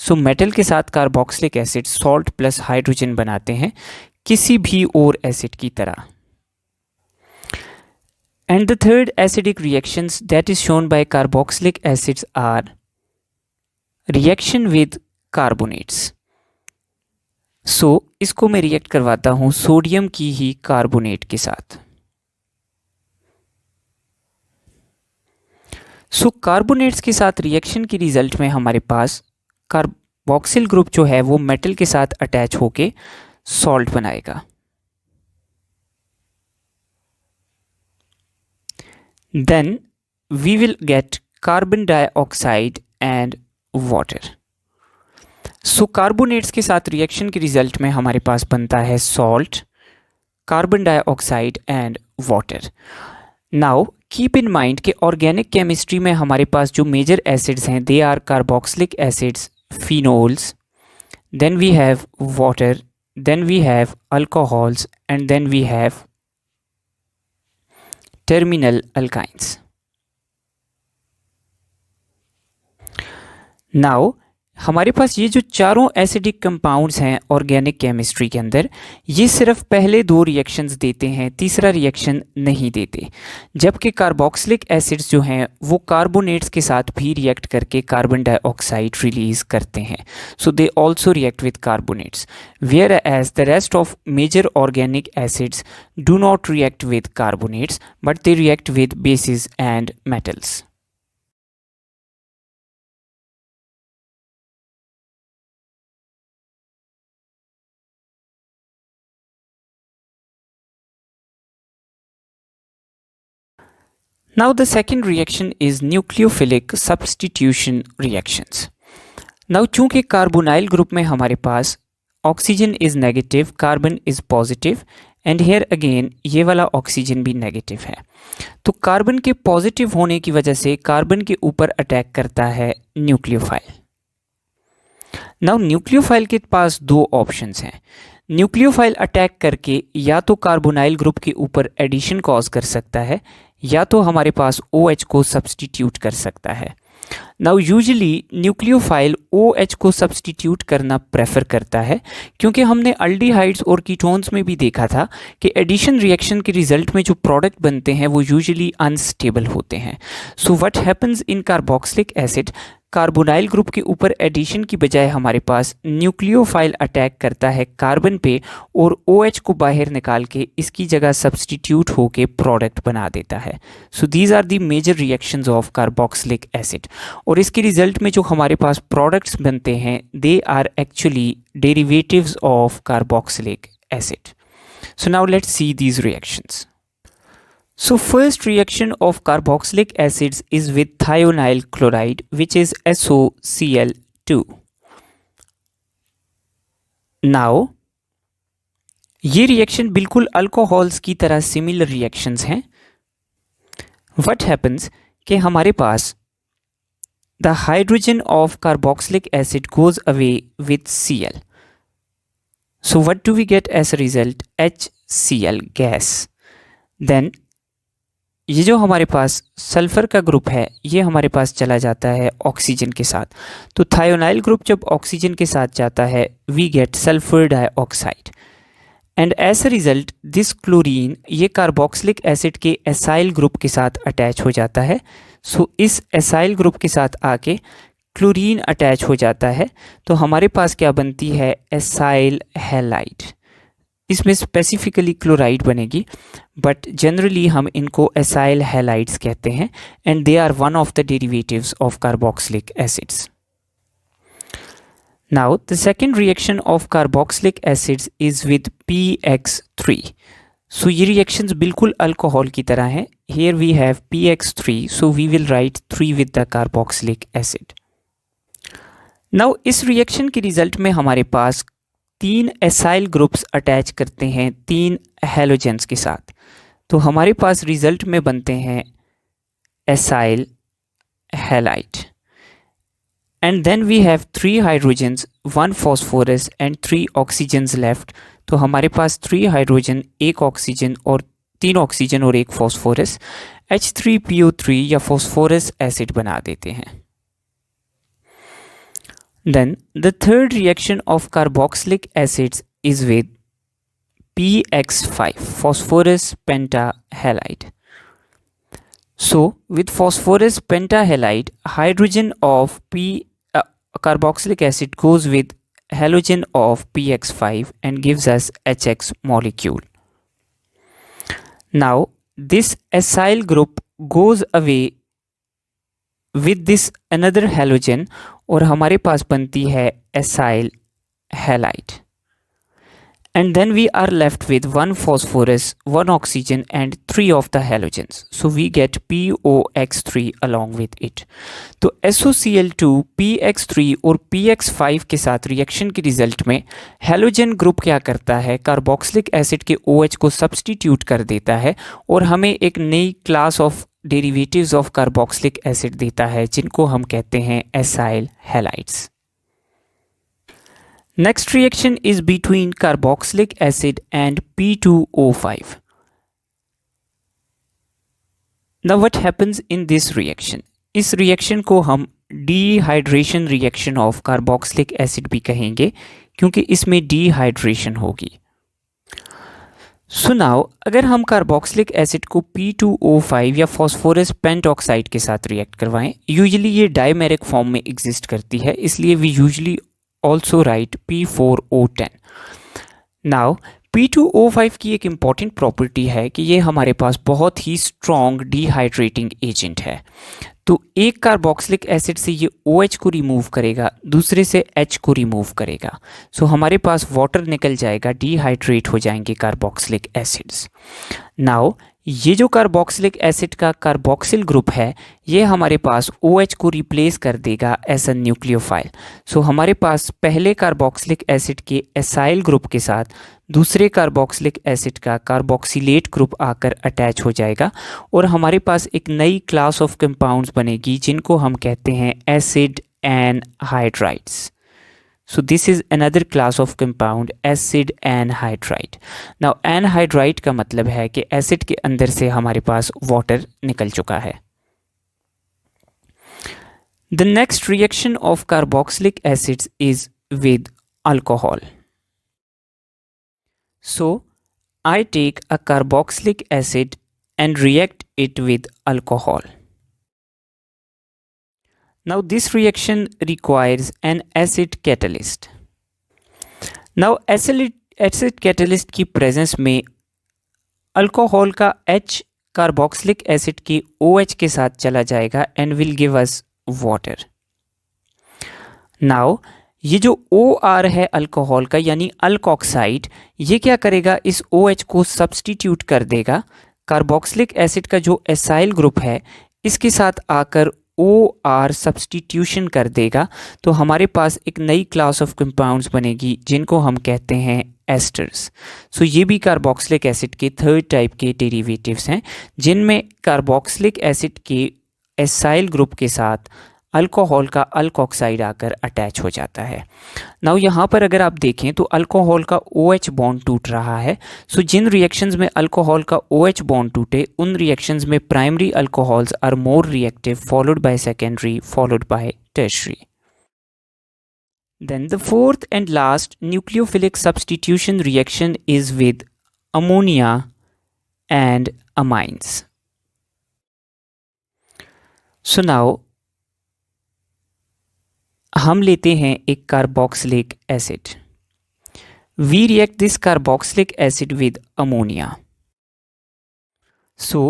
सो मेटल के साथ carboxylic acid salt plus hydrogen बनाते हैं किसी भी और एसिड की तरह. And the third acidic reactions that is shown by carboxylic acids are reaction with carbonates. So इसको मैं रिएक्ट करवाता हूं सोडियम की ही कार्बोनेट के साथ. सो कार्बोनेट्स के साथ रिएक्शन के रिजल्ट में हमारे पास कार्बोक्सिल ग्रुप जो है वो मेटल के साथ अटैच होके सॉल्ट बनाएगा। Then we will get carbon dioxide and water. So carbonates के साथ रिएक्शन के रिजल्ट में हमारे पास बनता है salt, carbon dioxide and water. Now keep in mind कि ऑर्गेनिक केमिस्ट्री में हमारे पास जो मेजर एसिड्स हैं they are carboxylic acids, phenols, then we have water, then we have alcohols, and then we have terminal alkynes. Now हमारे पास ये जो चारों एसिडिक कंपाउंड्स हैं ऑर्गेनिक केमिस्ट्री के अंदर, ये सिर्फ पहले दो रिएक्शंस देते हैं, तीसरा रिएक्शन नहीं देते। जबकि कार्बोक्सिलिक एसिड्स जो हैं वो कार्बोनेट्स के साथ भी रिएक्ट करके कार्बन डाइऑक्साइड रिलीज करते हैं। So they also react with carbonates, whereas the rest of major organic acids do not react with carbonates but they react with bases and metals. Now the second reaction is nucleophilic substitution reactions. Now चूंकि carbonyl group में हमारे पास oxygen is negative, carbon is positive and here again ये वाला oxygen भी negative है, तो carbon के पॉजिटिव होने की वजह से कार्बन के ऊपर अटैक करता है न्यूक्लियोफाइल। नाउ न्यूक्लियोफाइल के पास दो ऑप्शंस हैं। न्यूक्लियोफाइल अटैक करके या तो कार्बोनाइल ग्रुप के ऊपर एडिशन कॉज कर सकता है या तो हमारे पास OH को सब्सटीट्यूट कर सकता है। नाउ यूजुअली न्यूक्लियोफाइल OH को सब्सटीट्यूट करना प्रेफर करता है, क्योंकि हमने अल्डिहाइड्स और कीटोन्स में भी देखा था कि एडिशन रिएक्शन के रिजल्ट में जो प्रोडक्ट बनते हैं वो यूजुअली अनस्टेबल होते हैं। सो what happens in carboxylic acid, carbonyl group के ऊपर एडिशन की बजाय हमारे पास न्यूक्लियोफाइल अटैक करता है कार्बन पे और OH को बाहर निकाल के इसकी जगह सब्सटीट्यूट होके प्रोडक्ट बना देता है। So these are the major reactions of carboxylic acid, और इसके रिजल्ट में जो हमारे पास प्रोडक्ट्स बनते हैं they are actually derivatives of carboxylic acid. So now let's see these reactions. So first reaction of carboxylic acids is with thionyl chloride, which is SOCl2. Now ये reaction बिल्कुल alcohols की तरह similar reactions हैं। What happens कि हमारे पास the hydrogen of carboxylic acid goes away with Cl. So what do we get as a result? HCl gas. Then ये जो हमारे पास सल्फर का ग्रुप है ये हमारे पास चला जाता है ऑक्सीजन के साथ, तो थायोनाइल ग्रुप जब ऑक्सीजन के साथ जाता है we get sulphur dioxide and as a result this chlorine ये कार्बोक्सिलिक एसिड के एसाइल ग्रुप के साथ अटैच हो जाता है। सो इस एसाइल ग्रुप के साथ आके क्लोरीन अटैच हो जाता है, तो हमारे पास क्या बनती है? Acyl halide. इसमें स्पेसिफिकली क्लोराइड बनेगी बट जनरली हम इनको एसाइल हैलाइड्स कहते हैं and they are one of the derivatives of carboxylic acids. Now the second reaction of carboxylic acids is with PX3। So ये रिएक्शंस बिल्कुल अल्कोहल की तरह हैं। Here we have PX3, so we will write 3 with the carboxylic acid. Now इस reaction के result में हमारे पास 3 एसाइल ग्रुप्स अटैच करते हैं 3 हैलोजेंस के साथ, तो हमारे पास रिजल्ट में बनते हैं acyl halide and then we have 3 hydrogens, 1 phosphorus and 3 oxygens left. तो हमारे पास 3 हाइड्रोजन, 1 ऑक्सीजन और 3 ऑक्सीजन और 1 फॉस्फोरस H3PO3 या फॉस्फोरस एसिड बना देते हैं। Then the third reaction of carboxylic acids is with PX5, phosphorus pentahalide. So with phosphorus pentahalide, hydrogen of carboxylic acid goes with halogen of PX5 and gives us HX molecule. Now this acyl group goes away with this another halogen और हमारे पास बनती है acyl halide. And then we are left with 1 phosphorus, 1 oxygen and 3 of the halogens. So we get POX3 along with it. तो SOCl2 PX3 और PX5 के साथ reaction के result में हैलोजन ग्रुप क्या करता है, कार्बोक्सिलिक एसिड के OH को सब्सटीट्यूट कर देता है और हमें एक नई class of derivatives of carboxylic acid देता है जिनको हम कहते हैं acyl halides. Next reaction is between carboxylic acid and P2O5. Now what happens in this reaction? इस रिएक्शन को हम dehydration reaction of carboxylic acid भी कहेंगे क्योंकि इसमें डिहाइड्रेशन होगी। So now अगर हम कार्बोक्सिलिक एसिड को P2O5 या फॉस्फोरस पेंटॉक्साइड के साथ रिएक्ट करवाएं, यूजुअली ये डाइमेरिक फॉर्म में एग्जिस्ट करती है, इसलिए we usually also write P4O10. Now P2O5 की एक इम्पॉर्टेंट प्रॉपर्टी है कि ये हमारे पास बहुत ही स्ट्रॉन्ग डिहाइड्रेटिंग एजेंट है। तो एक कार्बोक्सिलिक एसिड से ये OH को रिमूव करेगा, दूसरे से H को रिमूव करेगा। सो हमारे पास वाटर निकल जाएगा, डिहाइड्रेट हो जाएंगे कार्बोक्सिलिक एसिड्स। नाउ ये जो कार्बोक्सिलिक एसिड का कार्बोक्सिल ग्रुप है ये हमारे पास OH को रिप्लेस कर देगा एज अ न्यूक्लियोफाइल। सो हमारे पास पहले कार्बोक्सिलिक एसिड के एसाइल ग्रुप के साथ दूसरे कार्बोक्सिलिक एसिड का कार्बोक्सिलेट ग्रुप आकर अटैच हो जाएगा और हमारे पास एक नई क्लास ऑफ कंपाउंड्स बनेगी जिनको हम कहते हैं acid anhydrides. So this is another class of compound acid anhydride. Now anhydride का मतलब है कि एसिड के अंदर से हमारे पास वाटर निकल चुका है। The next reaction of carboxylic acids is with alcohol. So I take a carboxylic acid and react it with alcohol. Now this reaction requires an acid catalyst. Now acid catalyst की presence में alcohol का H carboxylic acid के OH के साथ चला जाएगा and will give us water. Now ये जो OR है अल्कोहल का यानी अल्कोक्साइड, ये क्या करेगा, इस OH को सब्सटीट्यूट कर देगा, कार्बोक्सिलिक एसिड का जो एसाइल ग्रुप है इसके साथ आकर OR सब्सटीट्यूशन कर देगा। तो हमारे पास एक नई क्लास ऑफ कंपाउंड्स बनेगी जिनको हम कहते हैं एस्टर्स। सो ये भी कार्बोक्सिलिक एसिड के थर्ड टाइप के डेरिवेटिव्स हैं जिनमें कार्बोक्सिलिक एसिड के एसाइल ग्रुप के साथ अल्कोहल का अल्कोक्साइड आकर अटैच हो जाता है। नाउ यहाँ पर अगर आप देखें तो अल्कोहल का OH बॉन्ड टूट रहा है। सो जिन रिएक्शंस में अल्कोहल का OH बॉन्ड टूटे उन रिएक्शंस में primary alcohols are more reactive followed by secondary followed by tertiary. Then the fourth and last nucleophilic substitution reaction is with ammonia and amines. So now हम लेते हैं एक carboxylic acid. We react this carboxylic acid with ammonia. So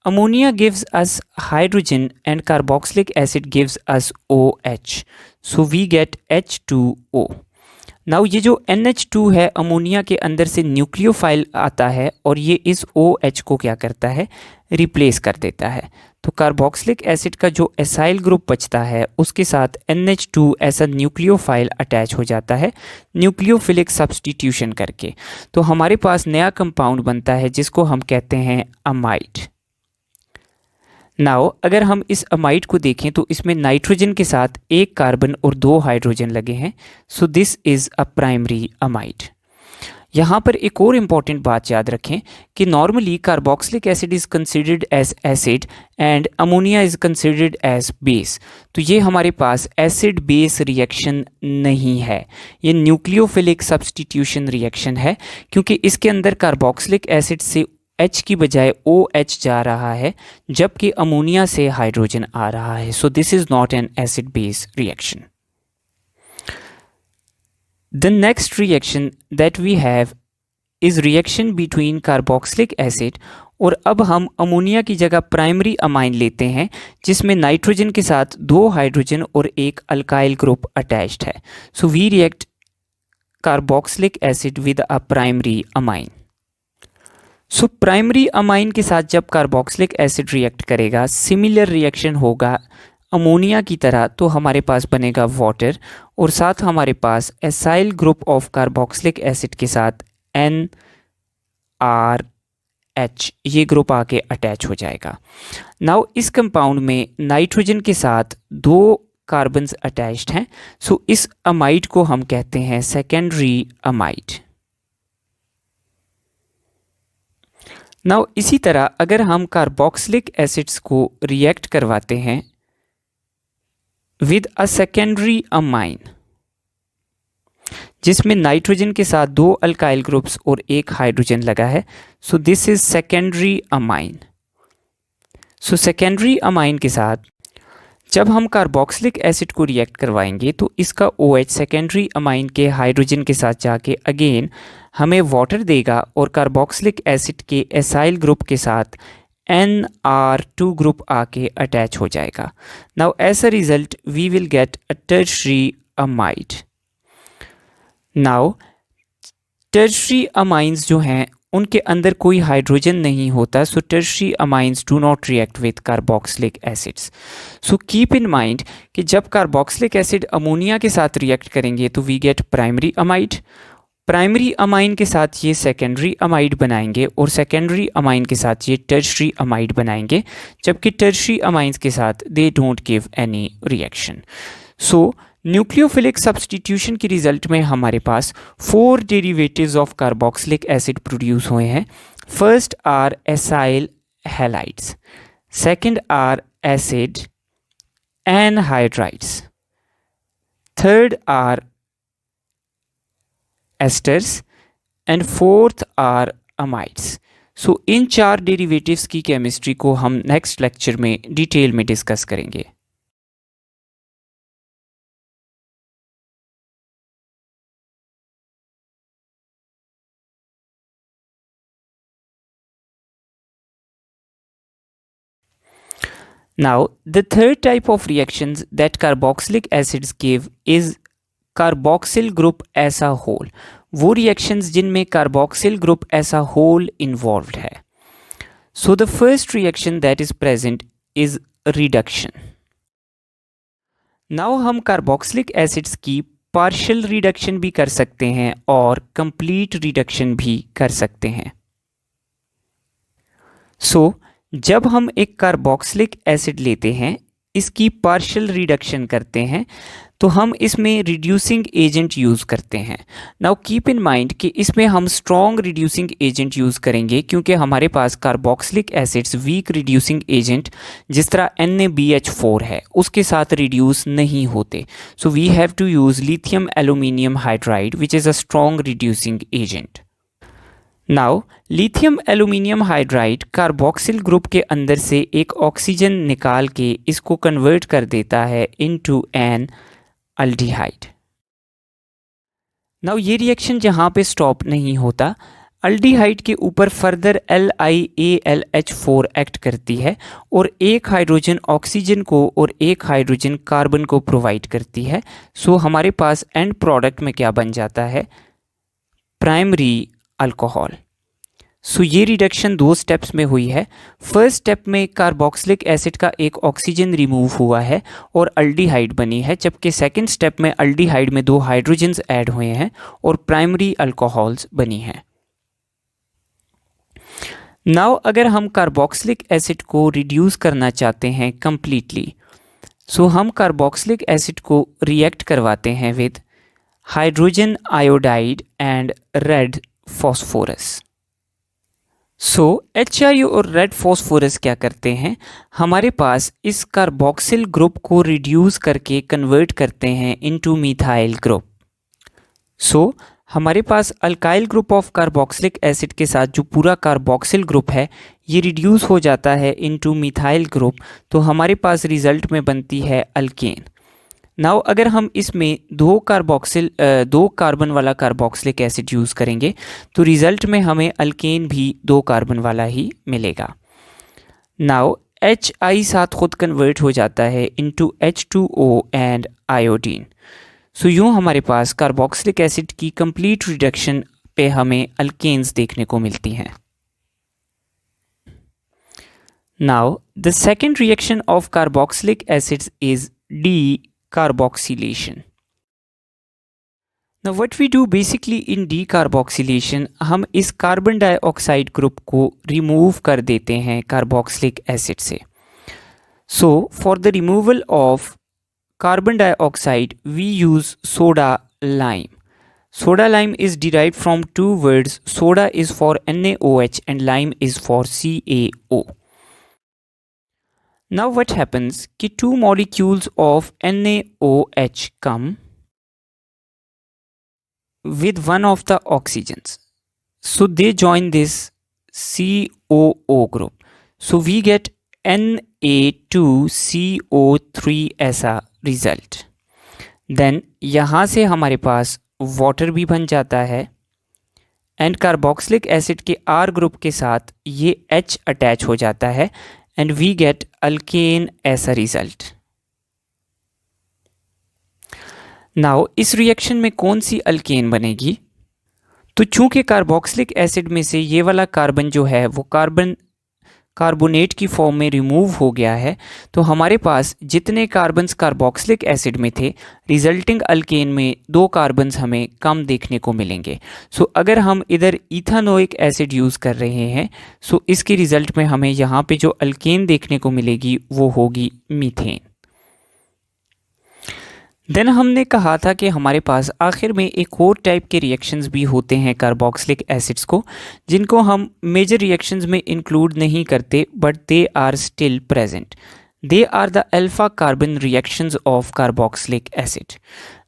ammonia gives us hydrogen and carboxylic acid gives us OH. So we get H2O. Now ये जो NH2 है ammonia के अंदर से न्यूक्लियोफाइल आता है और ये इस OH को क्या करता है, रिप्लेस कर देता है। तो कार्बोक्सिलिक एसिड का जो एसाइल ग्रुप बचता है उसके साथ NH2 ऐसा न्यूक्लियोफाइल अटैच हो जाता है न्यूक्लियोफिलिक सब्सटीट्यूशन करके। तो हमारे पास नया कंपाउंड बनता है जिसको हम कहते हैं अमाइड। नाउ अगर हम इस अमाइड को देखें तो इसमें नाइट्रोजन के साथ एक कार्बन और 2 हाइड्रोजन लगे हैं। So this is a primary amide. यहाँ पर एक और इम्पॉर्टेंट बात याद रखें कि normally carboxylic acid is considered as acid and ammonia is considered as base. तो ये हमारे पास एसिड बेस रिएक्शन नहीं है, ये न्यूक्लियोफिलिक सब्सटीट्यूशन रिएक्शन है क्योंकि इसके अंदर कार्बोक्सिलिक एसिड से H की बजाय OH जा रहा है जबकि अमोनिया से हाइड्रोजन आ रहा है। So this is not an acid base reaction. The next reaction that we have is reaction between carboxylic acid और अब हम अमोनिया की जगह प्राइमरी अमाइन लेते हैं जिसमें नाइट्रोजन के साथ 2 हाइड्रोजन और एक अल्काइल ग्रुप अटैच्ड है। So we react carboxylic acid with a primary amine. So primary amine के साथ जब कार्बोक्सिलिक एसिड रिएक्ट करेगा, सिमिलर रिएक्शन होगा अमोनिया की तरह, तो हमारे पास बनेगा वाटर और साथ हमारे पास acyl group of carboxylic acid के साथ NRH ये ग्रुप आके अटैच हो जाएगा। नाउ इस कंपाउंड में नाइट्रोजन के साथ 2 कार्बन्स अटैच्ड हैं, सो इस अमाइड को हम कहते हैं सेकेंडरी अमाइड। नाउ इसी तरह अगर हम कार्बोक्सिलिक एसिड्स को रिएक्ट करवाते हैं विद अ सेकेंडरी अमाइन जिसमें नाइट्रोजन के साथ 2 अल्काइल ग्रुप्स और 1 हाइड्रोजन लगा है, so this is secondary amine. So secondary amine के साथ जब हम कार्बोक्सिलिक एसिड को रिएक्ट करवाएंगे तो इसका OH सेकेंडरी अमाइन के हाइड्रोजन के साथ जाके अगेन हमें वाटर देगा और कार्बोक्सिलिक एसिड के एसाइल ग्रुप के साथ NR2 ग्रुप आके अटैच हो जाएगा। Now as a result we will get a tertiary amide. Now tertiary amines जो हैं उनके अंदर कोई हाइड्रोजन नहीं होता, so tertiary amines do not react with carboxylic acids. So keep in mind कि जब कार्बोक्सिलिक एसिड अमोनिया के साथ रिएक्ट करेंगे तो we get primary amide, primary amine के साथ ये सेकेंडरी अमाइड बनाएंगे और सेकेंडरी अमाइन के साथ ये टर्शरी अमाइड बनाएंगे, जबकि टर्शरी अमाइंस के साथ they don't give any reaction. So nucleophilic substitution के रिजल्ट में हमारे पास 4 derivatives of carboxylic acid produce हुए हैं। First are acyl halides, second are acid anhydrides, third are esters and fourth are amides. So इन 4 derivatives की chemistry को हम नेक्स्ट लेक्चर में डिटेल में डिस्कस करेंगे। Now, the third type of reactions that carboxylic acids give is carboxyl group as a whole। वो reactions जिनमें carboxyl group as a whole involved है। So the first reaction that is present is reduction। Now हम carboxylic acids की partial reduction भी कर सकते हैं और complete reduction भी कर सकते हैं। So जब हम एक कार्बोक्सिलिक एसिड लेते हैं, इसकी पार्शियल रिडक्शन करते हैं, तो हम इसमें रिड्यूसिंग एजेंट यूज़ करते हैं। नाउ कीप इन माइंड कि इसमें हम स्ट्रॉन्ग रिड्यूसिंग एजेंट यूज़ करेंगे क्योंकि हमारे पास carboxylic acids weak reducing agent जिस तरह NaBH4 है उसके साथ रिड्यूस नहीं होते। So we have to use lithium aluminium hydride which is a strong reducing agent. Now lithium aluminium hydride carboxyl group के अंदर से एक ऑक्सीजन निकाल के इसको कन्वर्ट कर देता है इनटू एन अल्डिहाइड। नाउ ये रिएक्शन जहाँ पे स्टॉप नहीं होता, अल्डिहाइड के ऊपर फर्दर LiAlH4 एक्ट करती है और एक हाइड्रोजन ऑक्सीजन को और एक हाइड्रोजन कार्बन को प्रोवाइड करती है। सो हमारे पास एंड प्रोडक्ट में क्या बन जाता है, प्राइमरी अल्कोहल। सो ये रिडक्शन 2 स्टेप्स में हुई है। फर्स्ट स्टेप में कार्बोक्सिलिक एसिड का एक ऑक्सीजन रिमूव हुआ है और अल्डिहाइड बनी है, जबकि सेकंड स्टेप में अल्डिहाइड में 2 हाइड्रोजन्स ऐड हुए हैं और प्राइमरी अल्कोहल्स बनी हैं। नाउ अगर हम कार्बोक्सिलिक एसिड को रिड्यूस करना चाहते हैं कंप्लीटली, सो हम कार्बोक्सिलिक एसिड को रिएक्ट करवाते हैं with hydrogen iodide and red phosphorus. So HIO और रेड फॉस्फोरस क्या करते हैं, हमारे पास इस कार्बोक्सिल ग्रुप को रिड्यूस करके कन्वर्ट करते हैं इनटू मिथाइल ग्रुप। सो हमारे पास alkyl group of carboxylic acid के साथ जो पूरा कार्बोक्सिल ग्रुप है ये रिड्यूस हो जाता है इनटू मिथाइल ग्रुप, तो हमारे पास रिजल्ट में बनती है अल्केन। नाउ अगर हम इसमें दो कार्बन वाला कार्बोक्सिलिक एसिड यूज़ करेंगे तो रिज़ल्ट में हमें अल्केन भी दो कार्बन वाला ही मिलेगा। नाउ HI साथ खुद कन्वर्ट हो जाता है इनटू H2O एंड आयोडीन। सो यूँ हमारे पास कार्बोक्सिलिक एसिड की कंप्लीट रिडक्शन पे हमें अल्केन्स देखने को मिलती हैं। Now the second reaction of carboxylic acids is decarboxylation. Now what we do basically in decarboxylation, हम इस कार्बन डाइऑक्साइड ग्रुप को रिमूव कर देते हैं कार्बोक्सिलिक एसिड से। So for the removal of carbon dioxide we use soda lime. Soda lime is derived from two words. Soda is for NaOH and lime is for CaO. Now what happens कि two molecules of NaOH come with one of the oxygens. So they join this COO group. So we get Na2CO3 ऐसा result. Then यहाँ से हमारे पास water भी बन जाता है and carboxylic acid के R ग्रुप के साथ ये H अटैच हो जाता है एंड वी गेट अल्केन ऐसा रिजल्ट। नाउ इस रिएक्शन में कौन सी अल्केन बनेगी? तो चूंकि कार्बोक्सिलिक एसिड में से ये वाला कार्बन जो है वो कार्बोनेट की फॉर्म में रिमूव हो गया है, तो हमारे पास जितने कार्बन्स कार्बोक्सिलिक एसिड में थे रिजल्टिंग अल्केन में दो कार्बन्स हमें कम देखने को मिलेंगे। सो अगर हम इधर इथानोइक एसिड यूज़ कर रहे हैं सो इसके रिजल्ट में हमें यहाँ पे जो अल्केन देखने को मिलेगी वो होगी मीथेन। देन हमने कहा था कि हमारे पास आखिर में एक और टाइप के रिएक्शंस भी होते हैं कार्बोक्सिलिक एसिड्स को, जिनको हम मेजर रिएक्शंस में इंक्लूड नहीं करते but they are still present. They are the alpha carbon reactions of carboxylic acid.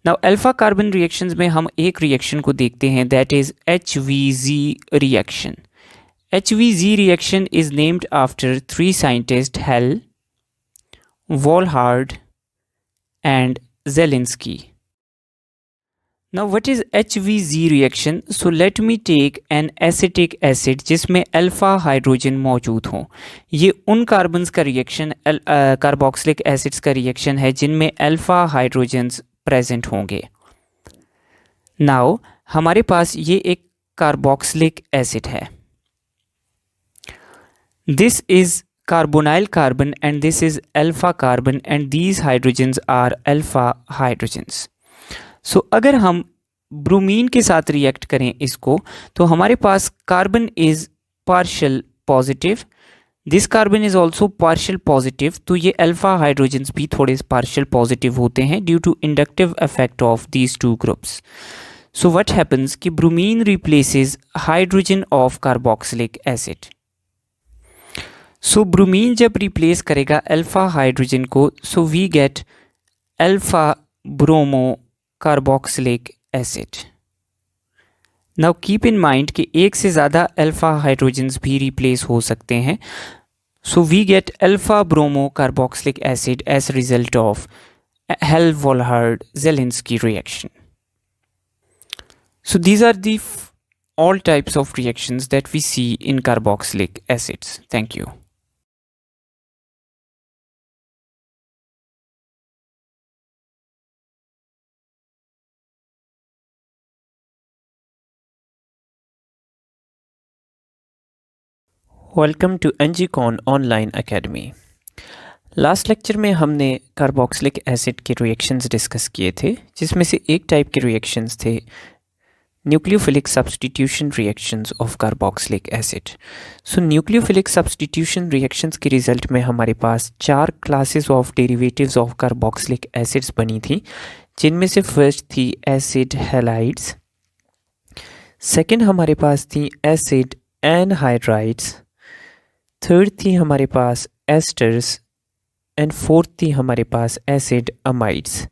Now alpha carbon reactions में हम एक रिएक्शन को देखते हैं that is HVZ reaction. HVZ reaction is named after three scientist Hell, Volhard and Zelinsky. Now what is HVZ reaction? So let me take an acetic acid जिसमें alpha hydrogen मौजूद हो। ये उन कार्बन्स का reaction carboxylic acids का reaction है जिनमें alpha hydrogens present होंगे। नाउ हमारे पास ये एक कार्बोक्सिलिक एसिड है। This is carbonyl carbon and this is alpha carbon and these hydrogens are alpha hydrogens. So अगर हम ब्रोमीन के साथ रिएक्ट करें इसको तो हमारे पास carbon is partial positive, this carbon is also partial positive, तो ये अल्फा हाइड्रोजन्स भी थोड़े पार्शियल पॉजिटिव होते हैं due to inductive effect of these two groups. So what happens कि bromine replaces hydrogen of carboxylic acid. So bromine जब replace करेगा alpha hydrogen को so we get alpha bromo carboxylic acid. Now keep in mind कि एक से ज़्यादा alpha hydrogens भी replace हो सकते हैं। So we get alpha bromo carboxylic acid as result of Hell Volhard Zelinsky reaction. So these are the all types of reactions that we see in carboxylic acids. Thank you. Welcome to एनजीकॉन online academy. Last lecture में हमने carboxylic acid के reactions discussed किए थे, जिसमें से एक type के reactions थे nucleophilic substitution reactions of carboxylic acid. So nucleophilic substitution reactions के रिजल्ट में हमारे पास चार classes of derivatives of carboxylic acids बनी थी, जिनमें से फर्स्ट थी एसिड हैलाइड्स, सेकेंड हमारे पास थी एसिड एनहाइड्राइड्स, थर्ड थी हमारे पास एस्टर्स एंड फोर्थ थी हमारे पास acid amides.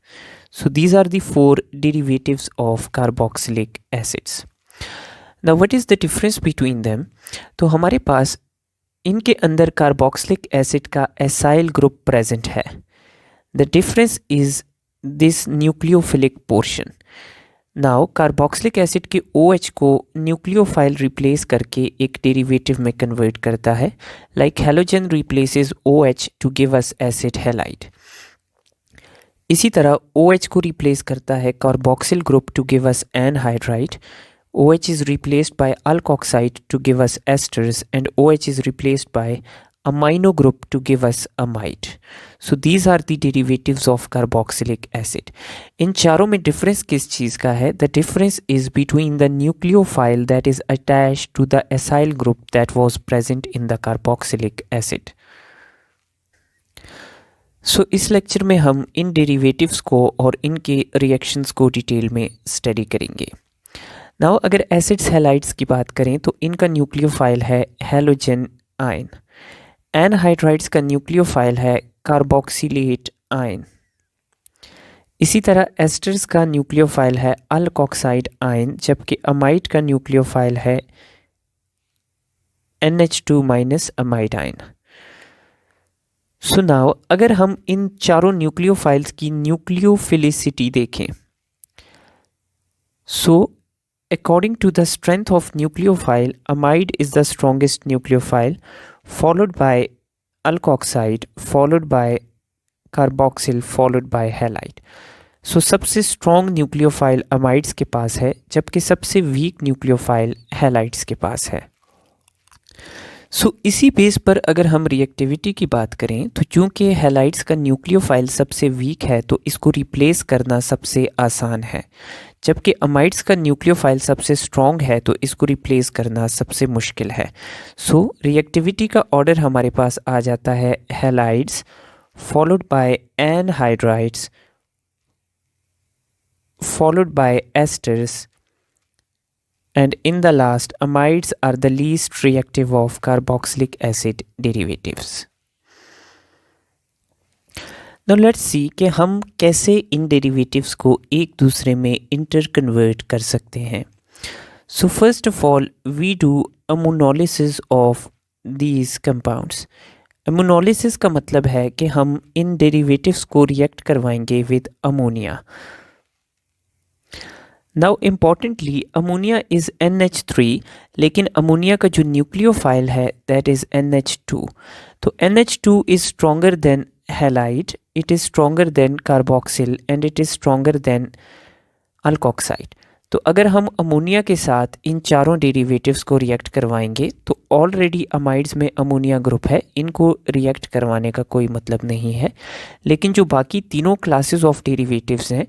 So these are the four derivatives of carboxylic acids. Now what is the difference between them? तो हमारे पास इनके अंदर कार्बोक्सिलिक एसिड का एसाइल ग्रुप प्रेजेंट है। The difference is this nucleophilic portion. Now carboxylic acid के OH को nucleophile replace करके एक डेरिवेटिव में कन्वर्ट करता है, like halogen replaces OH to give us acid halide. इसी तरह OH को रिप्लेस करता है carboxyl group to give us anhydride. OH is replaced by alkoxide to give us esters, and OH is replaced by amino group to give us amide. So these are the derivatives of carboxylic acid. इन चारों में difference किस चीज़ का है? The difference is between the nucleophile that is attached to the acyl group that was present in the carboxylic acid. So इस lecture में हम इन derivatives को और इनके रिएक्शंस को डिटेल में स्टडी करेंगे. नाउ अगर एसिड्स हैलाइड्स की बात करें तो इनका न्यूक्लियोफाइल है हैलोजन आयन. एनहाइड्राइड्स का न्यूक्लियोफाइल है कार्बोक्सिलेट आयन. इसी तरह एस्टर्स का न्यूक्लियोफाइल है अल्कोक्साइड आयन, जबकि अमाइड का न्यूक्लियोफाइल है NH2- amide ion. So now अगर हम इन चारों न्यूक्लियोफाइल्स की न्यूक्लियोफिलिसिटी देखें, सो according to the strength of nucleophile, amide is the strongest nucleophile, followed by alkoxide, followed by carboxyl, followed by halide. So सबसे strong nucleophile amides के पास है, जबकि सबसे weak nucleophile halides के पास है. सो इसी बेस पर अगर हम रिएक्टिविटी की बात करें तो चूंकि हैलाइड्स का न्यूक्लियोफाइल सबसे वीक है तो इसको रिप्लेस करना सबसे आसान है, जबकि अमाइड्स का न्यूक्लियोफाइल सबसे स्ट्रॉन्ग है तो इसको रिप्लेस करना सबसे मुश्किल है. सो रिएक्टिविटी का ऑर्डर हमारे पास आ जाता है halides followed by anhydrides followed by asters, and in the last amides are the least reactive of carboxylic acid derivatives. Now let's see कि हम कैसे इन derivatives को एक दूसरे में interconvert कर सकते हैं. So first of all we do ammonolysis of these compounds. Ammonolysis का मतलब है कि हम इन derivatives को react करवाएंगे with ammonia. Now importantly ammonia is NH3, लेकिन अमोनिया का जो न्यूक्लियोफाइल है दैट इज़ NH2. तो NH2 is stronger than halide, it is stronger than carboxyl and it is stronger than alkoxide. तो अगर हम अमोनिया के साथ इन चारों डेरिवेटिव्स को रिएक्ट करवाएंगे तो ऑलरेडी अमाइड्स में अमोनिया ग्रुप है, इनको रिएक्ट करवाने का कोई मतलब नहीं है. लेकिन जो बाकी तीनों क्लासेस ऑफ डेरिवेटिव्स हैं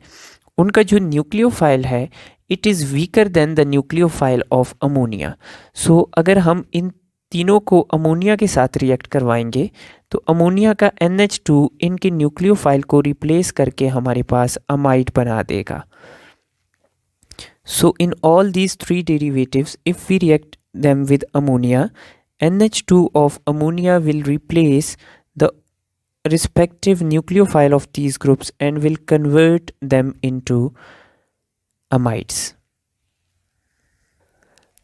उनका जो न्यूक्लियोफाइल है it is weaker than the nucleophile of ammonia. So अगर हम इन तीनों को अमोनिया के साथ रिएक्ट करवाएंगे तो अमोनिया का NH2 इनके न्यूक्लियोफाइल को रिप्लेस करके हमारे पास अमाइड बना देगा. So in all these three derivatives if we react them with ammonia, NH2 of ammonia will replace the respective nucleophile of these groups and will convert them into amides.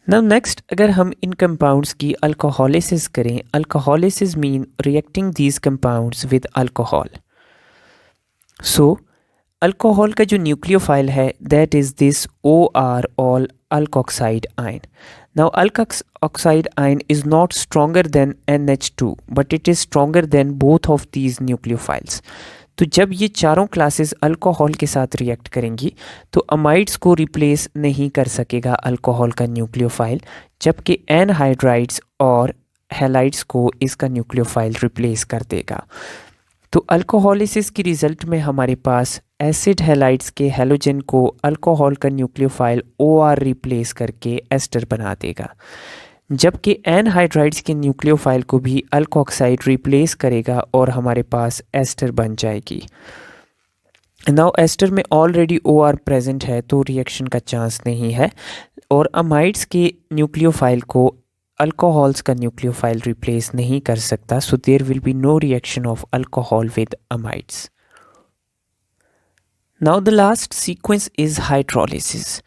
Now next अगर हम इन compounds की alcoholysis करें, alcoholysis mean reacting these compounds with alcohol. So alcohol का जो nucleophile है that is this OR all alkoxide ion. Now alkoxide ion is not stronger than NH2 but it is stronger than both of these nucleophiles. तो जब ये चारों classes alcohol के साथ react करेंगी तो अमाइड्स को रिप्लेस नहीं कर सकेगा अल्कोहल का न्यूक्लियोफाइल, जबकि एनहाइड्राइड्स और हैलाइड्स को इसका न्यूक्लियोफाइल रिप्लेस कर देगा. तो अल्कोहलिसिस की रिज़ल्ट में हमारे पास एसिड हैलाइड्स के हैलोजन को अल्कोहल का न्यूक्लियोफाइल OR रिप्लेस करके एस्टर बना देगा, जबकि एनहाइड्राइड्स के न्यूक्लियोफाइल को भी अल्कोक्साइड रिप्लेस करेगा और हमारे पास एस्टर बन जाएगी. नाउ एस्टर में ऑलरेडी OR प्रेजेंट है तो रिएक्शन का चांस नहीं है, और अमाइड्स के न्यूक्लियोफाइल को अल्कोहल्स का न्यूक्लियोफाइल रिप्लेस नहीं कर सकता. So there will be no reaction of alcohol with amides. Now the last sequence is hydrolysis.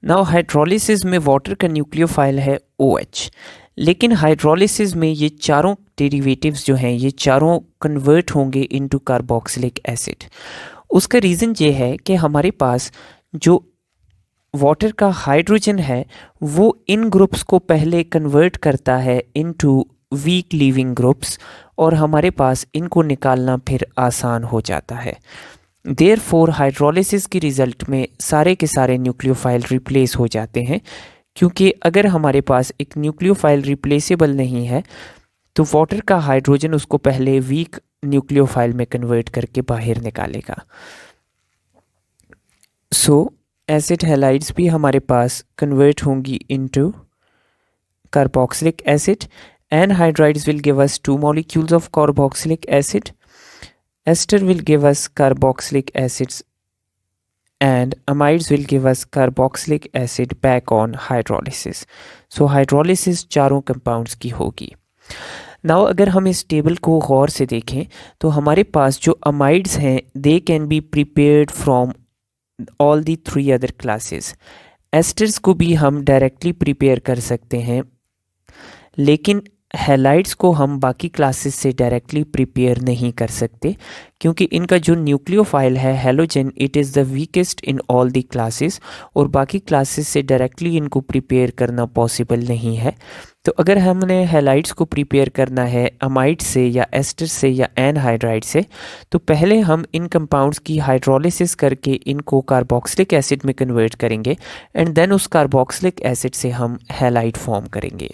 Now hydrolysis में वाटर का न्यूक्लियोफाइल है OH, लेकिन हाइड्रोलिसिस में ये चारों डेरिवेटिव्स जो हैं ये चारों कन्वर्ट होंगे इनटू कार्बोक्सिलिक एसिड, उसका रीज़न ये है कि हमारे पास जो वाटर का हाइड्रोजन है वो इन ग्रुप्स को पहले कन्वर्ट करता है इनटू वीक लीविंग ग्रुप्स, और हमारे पास इनको निकालना फिर आसान हो जाता है। देयरफॉर हाइड्रोलिसिस की रिज़ल्ट में सारे के सारे न्यूक्लियोफाइल रिप्लेस हो जाते हैं, क्योंकि अगर हमारे पास एक न्यूक्लियोफाइल रिप्लेसेबल नहीं है तो वाटर का हाइड्रोजन उसको पहले वीक न्यूक्लियोफाइल में कन्वर्ट करके बाहर निकालेगा। सो एसिड हैलाइड्स भी हमारे पास कन्वर्ट होंगी into carboxylic acid. Anhydrides will give us 2 molecules of carboxylic acid. Ester will give us carboxylic acids, and amides will give us carboxylic acid back on hydrolysis. So hydrolysis चारों compounds की होगी। Now अगर हम इस table को गौर से देखें तो हमारे पास जो अमाइड्स हैं they can be prepared from all the 3 other classes. Asters को भी हम डायरेक्टली प्रिपेयर कर सकते हैं, लेकिन हैलाइड्स को हम बाकी क्लासेस से डायरेक्टली प्रिपेयर नहीं कर सकते, क्योंकि इनका जो न्यूक्लियोफाइल है halogen it is the weakest in all the classes, और बाकी क्लासेस से डायरेक्टली इनको प्रिपेयर करना पॉसिबल नहीं है। तो अगर हमने हैलाइड्स को प्रिपेयर करना है अमाइड से या एस्टर से या एनहाइड्राइड से, तो पहले हम इन कंपाउंड्स की हाइड्रोलिसिस करके इनको कार्बोक्सिलिक एसिड में कन्वर्ट करेंगे, एंड देन उस कार्बोक्सिलिक एसिड से हम हैलाइड फॉर्म करेंगे।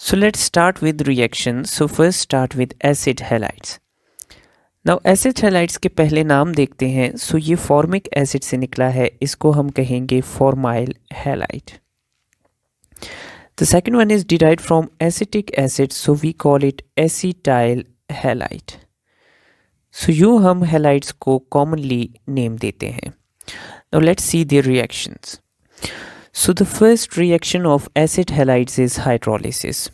So let's start with reactions. So first start with acid halides. Now acid halides के पहले नाम देखते हैं। So ये formic acid से निकला है, इसको हम कहेंगे formyl halide. The second one is derived from acetic acid, so we call it acetyl halide. So यूँ हम halides को commonly name देते हैं। Now let's see their reactions. So the first reaction of acid halides is hydrolysis.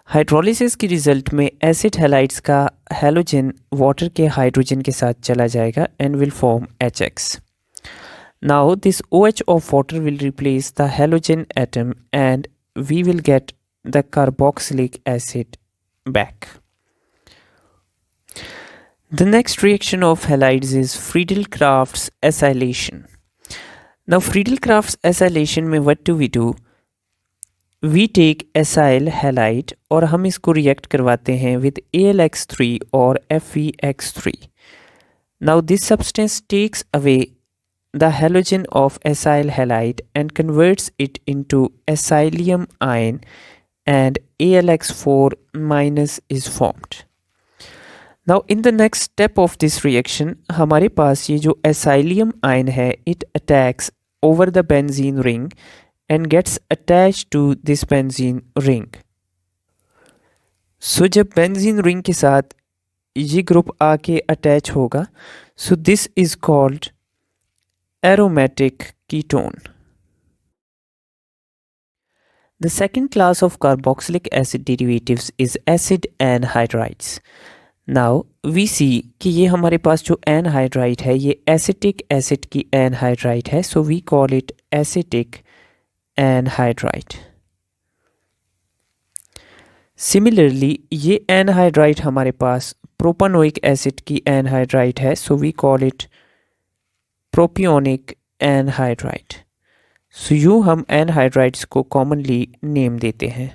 Hydrolysis की result में acid halides का halogen water के hydrogen के साथ चला जाएगा and will form HX. Now this OH of water will replace the halogen atom and we will get the carboxylic acid back. The next reaction of halides is Friedel-Crafts acylation. Now Friedel-Crafts acylation में what do? We take acyl halide और हम इसको react करवाते हैं with AlX3 और FeX3. Now this substance takes away the halogen of acyl halide and converts it into acylium ion and AlX4 minus is formed. Now in the next step of this reaction हमारे पास ये जो acylium ion है it attacks over the benzene ring and gets attached to this benzene ring. So जब benzene ring के साथ ये group आके attach होगा, so this is called aromatic ketone. The second class of carboxylic acid derivatives is acid anhydrides. Now we see कि ये हमारे पास जो एनहाइड्राइड है ये एसिटिक एसिड की एनहाइड्राइड है, so we call it acetic anhydride. Similarly ये एनहाइड्राइड हमारे पास प्रोपानोइक एसिड की एनहाइड्राइड है, so we call it propionic anhydride. So यूँ हम एनहाइड्राइड्स को कॉमनली नेम देते हैं.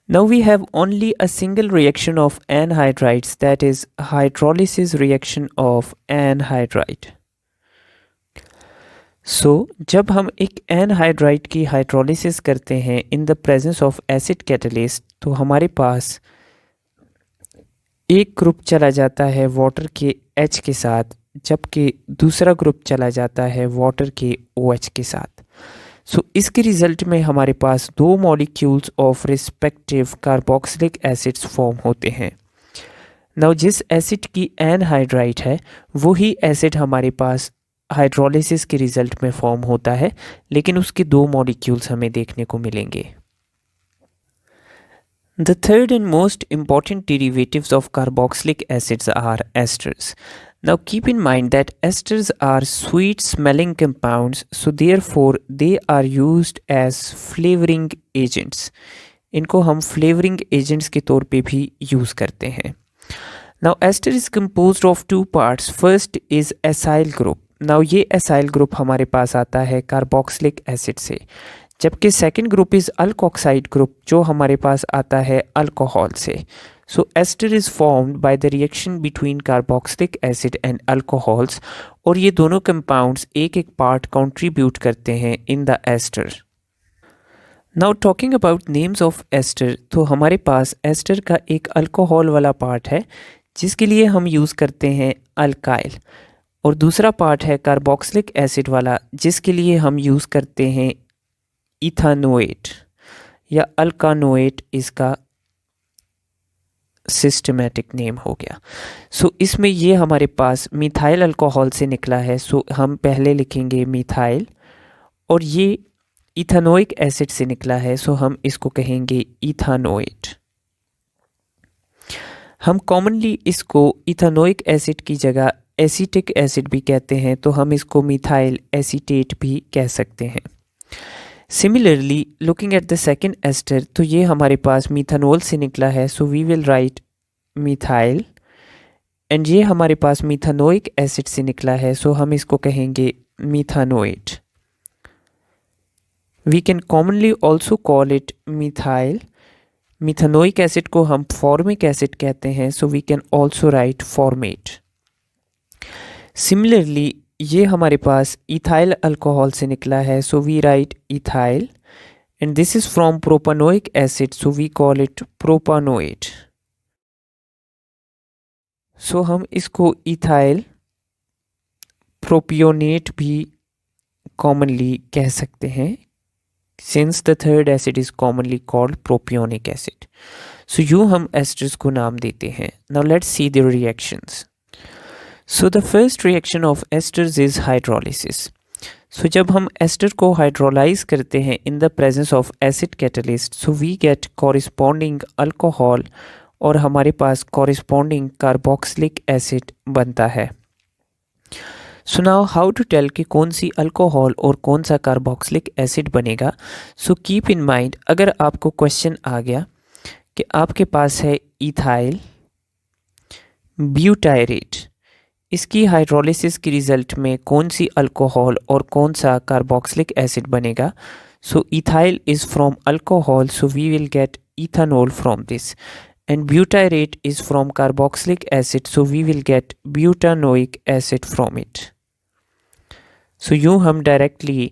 Now we have only a single reaction of anhydrides, that is hydrolysis reaction of anhydride. So जब हम एक anhydride की हाइड्रोलिसिस करते हैं in the presence of acid catalyst, तो हमारे पास एक ग्रुप चला जाता है वाटर के H के साथ, जबकि दूसरा ग्रुप चला जाता है वाटर के OH के साथ. सो इसके रिज़ल्ट में हमारे पास 2 molecules of respective carboxylic acids form होते हैं. नाउ जिस एसिड की एनहाइड्राइड है वही एसिड हमारे पास हाइड्रोलिसिस के रिज़ल्ट में फॉर्म होता है, लेकिन उसके 2 मॉलिक्यूल्स हमें देखने को मिलेंगे. The third and most important derivatives of carboxylic acids are esters. Now keep in mind that esters are sweet smelling compounds, so therefore they are used as flavoring agents. इनको हम flavoring agents के तौर पे भी use करते हैं. Now ester is composed of two parts. First is acyl group. Now ये acyl group हमारे पास आता है carboxylic acid से, जबकि second group is alkoxide group जो हमारे पास आता है अल्कोहल से. So ester is formed by the reaction between carboxylic acid and alcohols, और ये दोनों कंपाउंड्स एक एक पार्ट कंट्रीब्यूट करते हैं in the ester. Now talking about names of ester, तो हमारे पास एस्टर का एक अल्कोहल वाला पार्ट है जिसके लिए हम यूज़ करते हैं अल्काइल, और दूसरा पार्ट है कार्बोक्सिलिक एसिड वाला जिसके लिए हम यूज़ करते हैं इथानोएट या अल्कानोएट, इसका सिस्टमैटिक नेम हो गया. सो इसमें ये हमारे पास मिथाइल अल्कोहल से निकला है, सो हम पहले लिखेंगे मिथाइल, और ये इथानोइक एसिड से निकला है, सो हम इसको कहेंगे इथानोएट. हम कॉमनली इसको इथानोइक एसिड की जगह एसीटिक एसिड भी कहते हैं, तो हम इसको मिथाइल एसीटेट भी कह सकते हैं. Similarly looking at the second ester, तो ये हमारे पास मिथानोल से निकला है, so we will write methyl, and ये हमारे पास मिथानोइक एसिड से निकला है, सो हम इसको कहेंगे methanoate. We can commonly also call it methyl. Methanoic acid को हम फॉर्मिक एसिड कहते हैं, so we can also write formate. Similarly ये हमारे पास इथाइल अल्कोहल से निकला है, so we write ethyl, and this is from propanoic acid, so we call it propanoate. So हम इसको इथाइल प्रोपियोनेट भी कॉमनली कह सकते हैं, since the third acid is commonly called propionic acid. सो यूँ हम एस्टर्स को नाम देते हैं. Now let's see the reactions. So the first reaction of esters is hydrolysis. So जब हम ester को hydrolyze करते हैं in the presence of acid catalyst, so we get corresponding alcohol और हमारे पास corresponding carboxylic acid बनता है. So now how to tell कि कौन सी alcohol और कौन सा carboxylic acid बनेगा. So keep in mind, अगर आपको question आ गया कि आपके पास है ethyl ब्यूटायरेट, इसकी हाइड्रोलिसिस के रिज़ल्ट में कौन सी अल्कोहल और कौन सा कार्बोक्सिलिक एसिड बनेगा. So ethyl is from alcohol, so we will get ethanol from this, and butyrate is from carboxylic acid, so we will get butanoic acid from it. So यूँ हम directly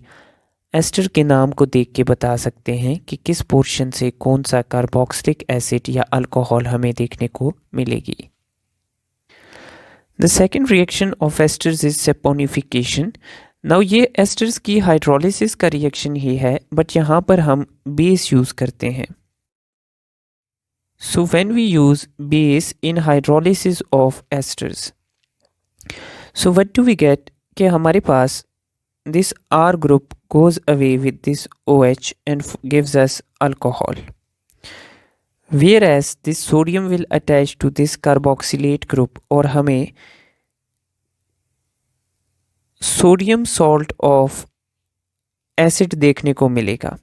ester के नाम को देख के बता सकते हैं कि किस पोर्शन से कौन सा कार्बोक्सिलिक एसिड या अल्कोहल हमें देखने को मिलेगी. The second reaction of esters is saponification. Now ये esters की हाइड्रोलिसिस का रिएक्शन ही है, बट यहाँ पर हम बेस यूज़ करते हैं. So when we use base in hydrolysis of esters, so what do we get कि हमारे पास this R group goes away with this OH and gives us alcohol, whereas this sodium will attach to this carboxylate group और हमें sodium salt of acid देखने को मिलेगा.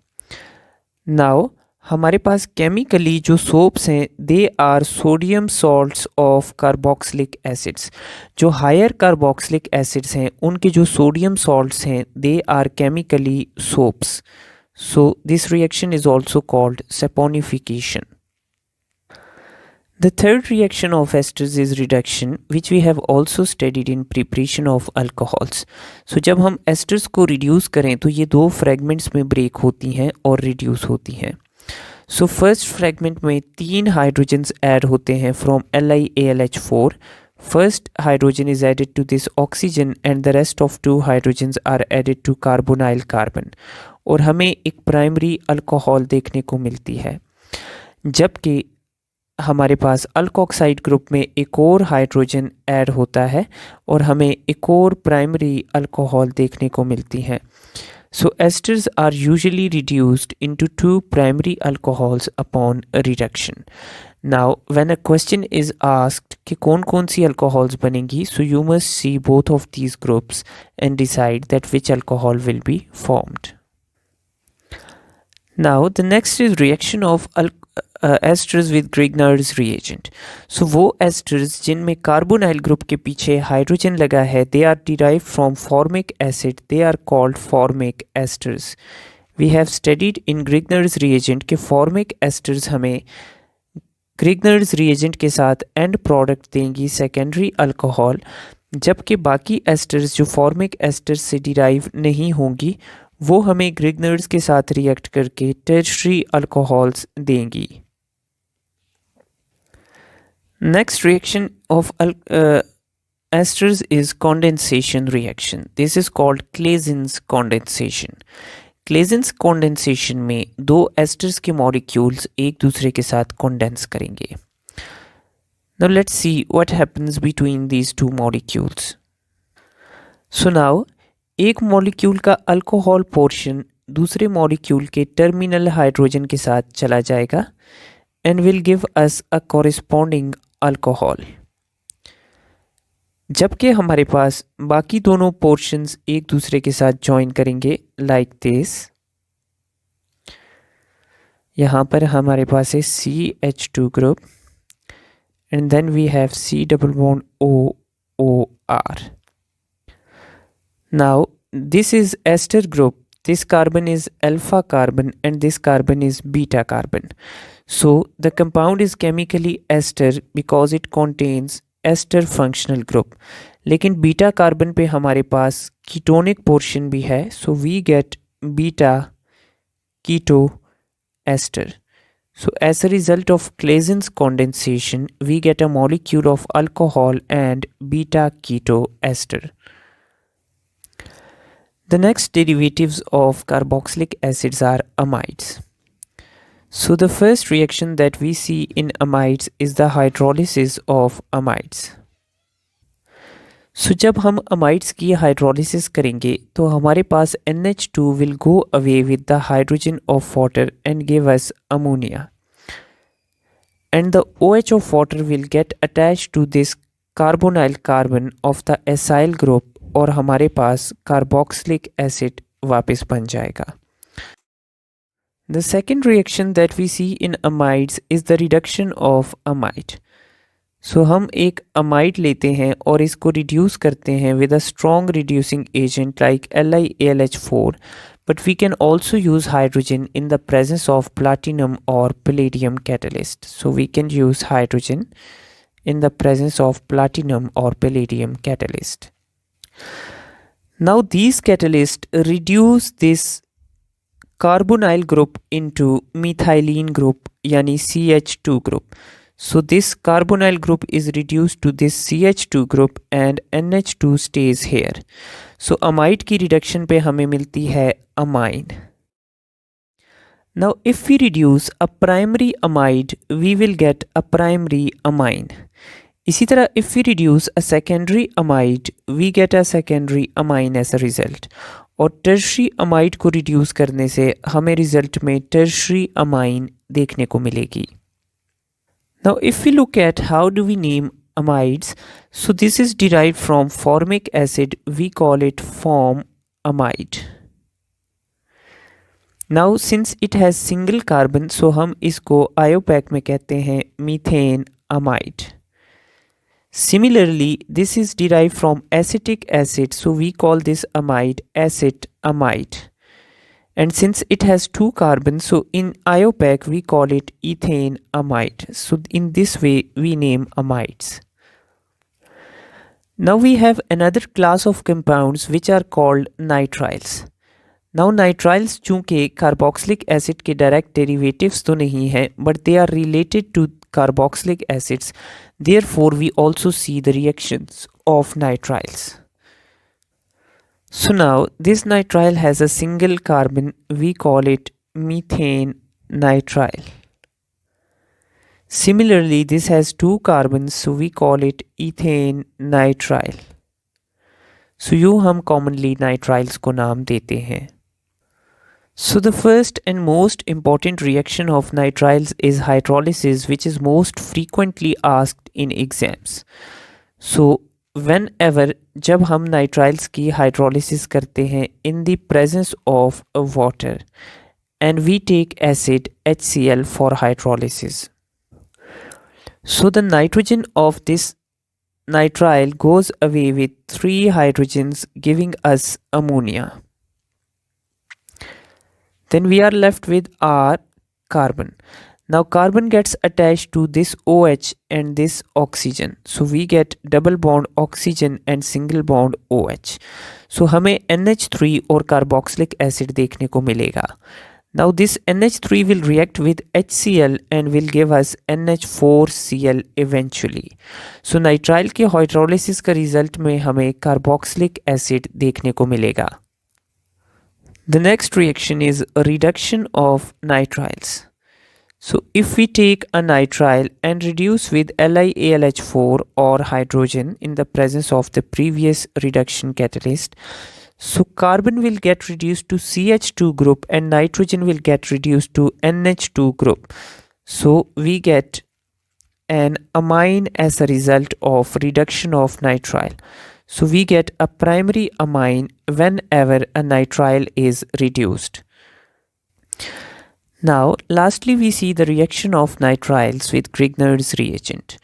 Now हमारे पास chemically जो soaps हैं they are sodium salts of carboxylic acids. जो higher carboxylic acids हैं उनके जो सोडियम सॉल्ट्स हैं they are chemically soaps. So this reaction is also called saponification. The third reaction of esters is reduction, which we have also studied in preparation of alcohols. So जब हम esters को reduce करें तो ये दो fragments में break होती हैं और reduce होती हैं. So first fragment में 3 hydrogens add होते हैं from LiAlH4. First hydrogen is added to this oxygen and the rest of 2 hydrogens are added to carbonyl carbon. और हमें एक primary alcohol देखने को मिलती है, जबकि हमारे पास अल्कोक्साइड ग्रुप में एक और हाइड्रोजन ऐड होता है और हमें एक और प्राइमरी अल्कोहल देखने को मिलती है. So esters are usually reduced into two primary alcohols upon a reduction. Now, when a question is asked कि कौन सी alcohols बनेंगी, so you must see both of these groups and decide that which alcohol will be formed. Now, the next is reaction of esters with Grignard's reagent. So वो esters जिनमें carbonyl group के पीछे hydrogen लगा है, they are derived from formic acid. They are called formic esters. We have studied in Grignard's reagent कि formic esters हमें Grignard's reagent के साथ end product देंगी secondary alcohol, जबकि बाकी esters जो formic esters से derive नहीं होंगी वो हमें Grignard's के साथ रिएक्ट करके tertiary alcohols देंगी. Next reaction of esters is condensation reaction. This is called Clason's condensation. Clason's condensation में दो esters के molecules एक दूसरे के साथ condense करेंगे. Now let's see what happens between these two molecules. So now एक molecule का alcohol portion दूसरे molecule के terminal hydrogen के साथ चला जाएगा and will give us a corresponding alcohol. जबकि हमारे पास बाकी दोनों portions एक दूसरे के साथ join करेंगे like this. यहाँ पर हमारे पास है CH2 group and then we have C double bond OOR. Now this is ester group. This carbon is alpha carbon and this carbon is beta carbon. So the compound is chemically ester because it contains ester functional group. लेकिन beta carbon पे हमारे पास ketonic portion भी है, so we get beta keto ester. So as a result of Clason's condensation, we get a molecule of alcohol and beta keto ester. The next derivatives of carboxylic acids are amides. So the first reaction that we see in amides is the hydrolysis of amides. So जब हम amides की hydrolysis करेंगे तो हमारे पास NH2 will go away with the hydrogen of water and give us ammonia. And the OH of water will get attached to this carbonyl carbon of the acyl group और हमारे पास carboxylic acid वापस बन जाएगा. The second reaction that we see in amides is the reduction of amide. So हम एक amide लेते हैं और इसको reduce करते हैं with a strong reducing agent like LiAlH4, but we can also use hydrogen in the presence of platinum or palladium catalyst. So we can use hydrogen in the presence of platinum or palladium catalyst. Now these catalysts reduce this carbonyl group into methylene group यानी CH2 group. So this carbonyl group is reduced to this CH2 group and NH2 stays here. So amide की reduction पे हमें मिलती है amine. Now if we reduce a primary amide, we will get a primary amine. इसी तरह if we reduce a secondary amide, we get a secondary amine as a result. और tertiary amide को reduce करने से हमें result में tertiary amine देखने को मिलेगी. Now if we look at how do we name amides, so this is derived from formic acid, we call it form amide. Now since it has single carbon, so हम इसको IUPAC में कहते हैं methane amide. Similarly, this is derived from acetic acid, so we call this amide acid amide. And since it has two carbons, so in IUPAC we call it ethane amide. So in this way we name amides. Now we have another class of compounds which are called nitriles. Now nitriles चूँकि carboxylic acid के direct derivatives तो नहीं हैं, but they are related to carboxylic acids. Therefore, we also see the reactions of nitriles. So now this nitrile has a single carbon. We call it methane nitrile. Similarly, this has two carbons, so we call it ethane nitrile. So यूँ हम commonly nitriles को नाम देते हैं. So the first and most important reaction of nitriles is hydrolysis, which is most frequently asked in exams. So whenever जब हम nitriles की hydrolysis करते हैं in the presence of a water and we take acid HCl for hydrolysis. So the nitrogen of this nitrile goes away with 3 hydrogens giving us ammonia. Then we are left with our carbon. Now carbon gets attached to this OH and this oxygen. So we get double bond oxygen and single bond OH. So हमें NH3 और carboxylic acid देखने को मिलेगा. Now this NH3 will react with HCl and will give us NH4Cl eventually. So nitrile के hydrolysis का result में हमें carboxylic acid देखने को मिलेगा. The next reaction is a reduction of nitriles. So if we take a nitrile and reduce with LiAlH4 or hydrogen in the presence of the previous reduction catalyst, so carbon will get reduced to CH2 group and nitrogen will get reduced to NH2 group. So we get an amine as a result of reduction of nitrile. So we get a primary amine whenever a nitrile is reduced. Now, lastly, we see the reaction of nitriles with Grignard's reagent.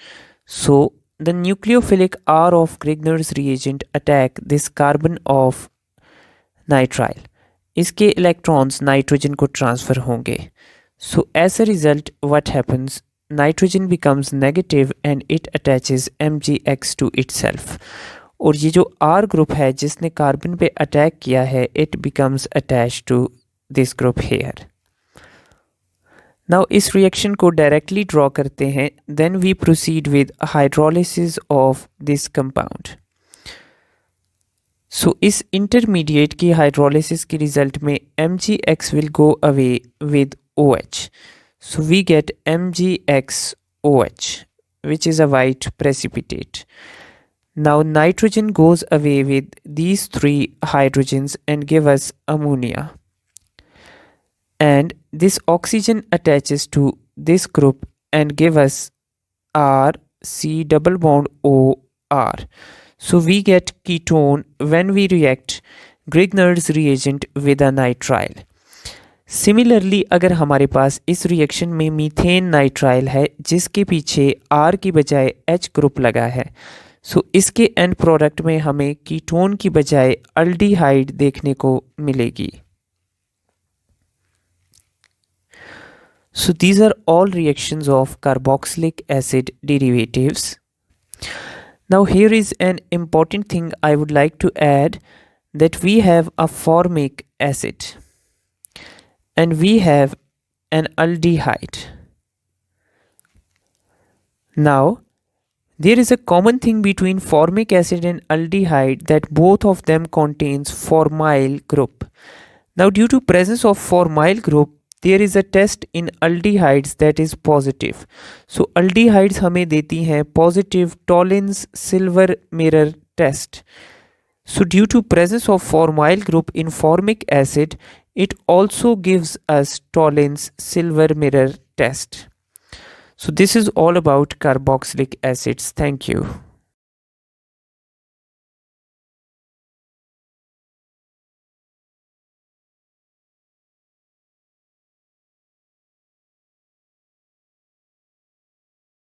So the nucleophilic R of Grignard's reagent attack this carbon of nitrile. इसके electrons nitrogen को transfer होंगे. So as a result, what happens? Nitrogen becomes negative and it attaches MgX to itself. और ये जो R group है जिसने carbon पे attack किया है, it becomes attached to this group here. Now इस रिएक्शन को डायरेक्टली ड्रॉ करते हैं. Then we proceed with hydrolysis of this compound. So इस intermediate की hydrolysis के result में MgX will go away with OH. So we get MgXOH, which is a white precipitate. Now nitrogen goes away with these 3 hydrogens and give us ammonia. And this oxygen attaches to this group and give us RC double bond OR. So we get ketone when we react Grignard's reagent with a nitrile. Similarly, अगर हमारे पास इस reaction में methane nitrile है जिसके पीछे R की बजाय H ग्रुप लगा है, सो इसके एंड प्रोडक्ट में हमें कीटोन की बजाय अल्डिहाइड देखने को मिलेगी. So these are all reactions of carboxylic acid derivatives. Now here is an important thing I would like to add, that we have a formic acid and we have an aldehyde. Now there is a common thing between formic acid and aldehyde, that both of them contains formyl group. Now due to presence of formyl group, there is a test in aldehydes that is positive. So aldehydes हमें देती हैं positive Tollens silver mirror test. So due to presence of formyl group in formic acid, it also gives us Tollens silver mirror test. So this is all about carboxylic acids. Thank you.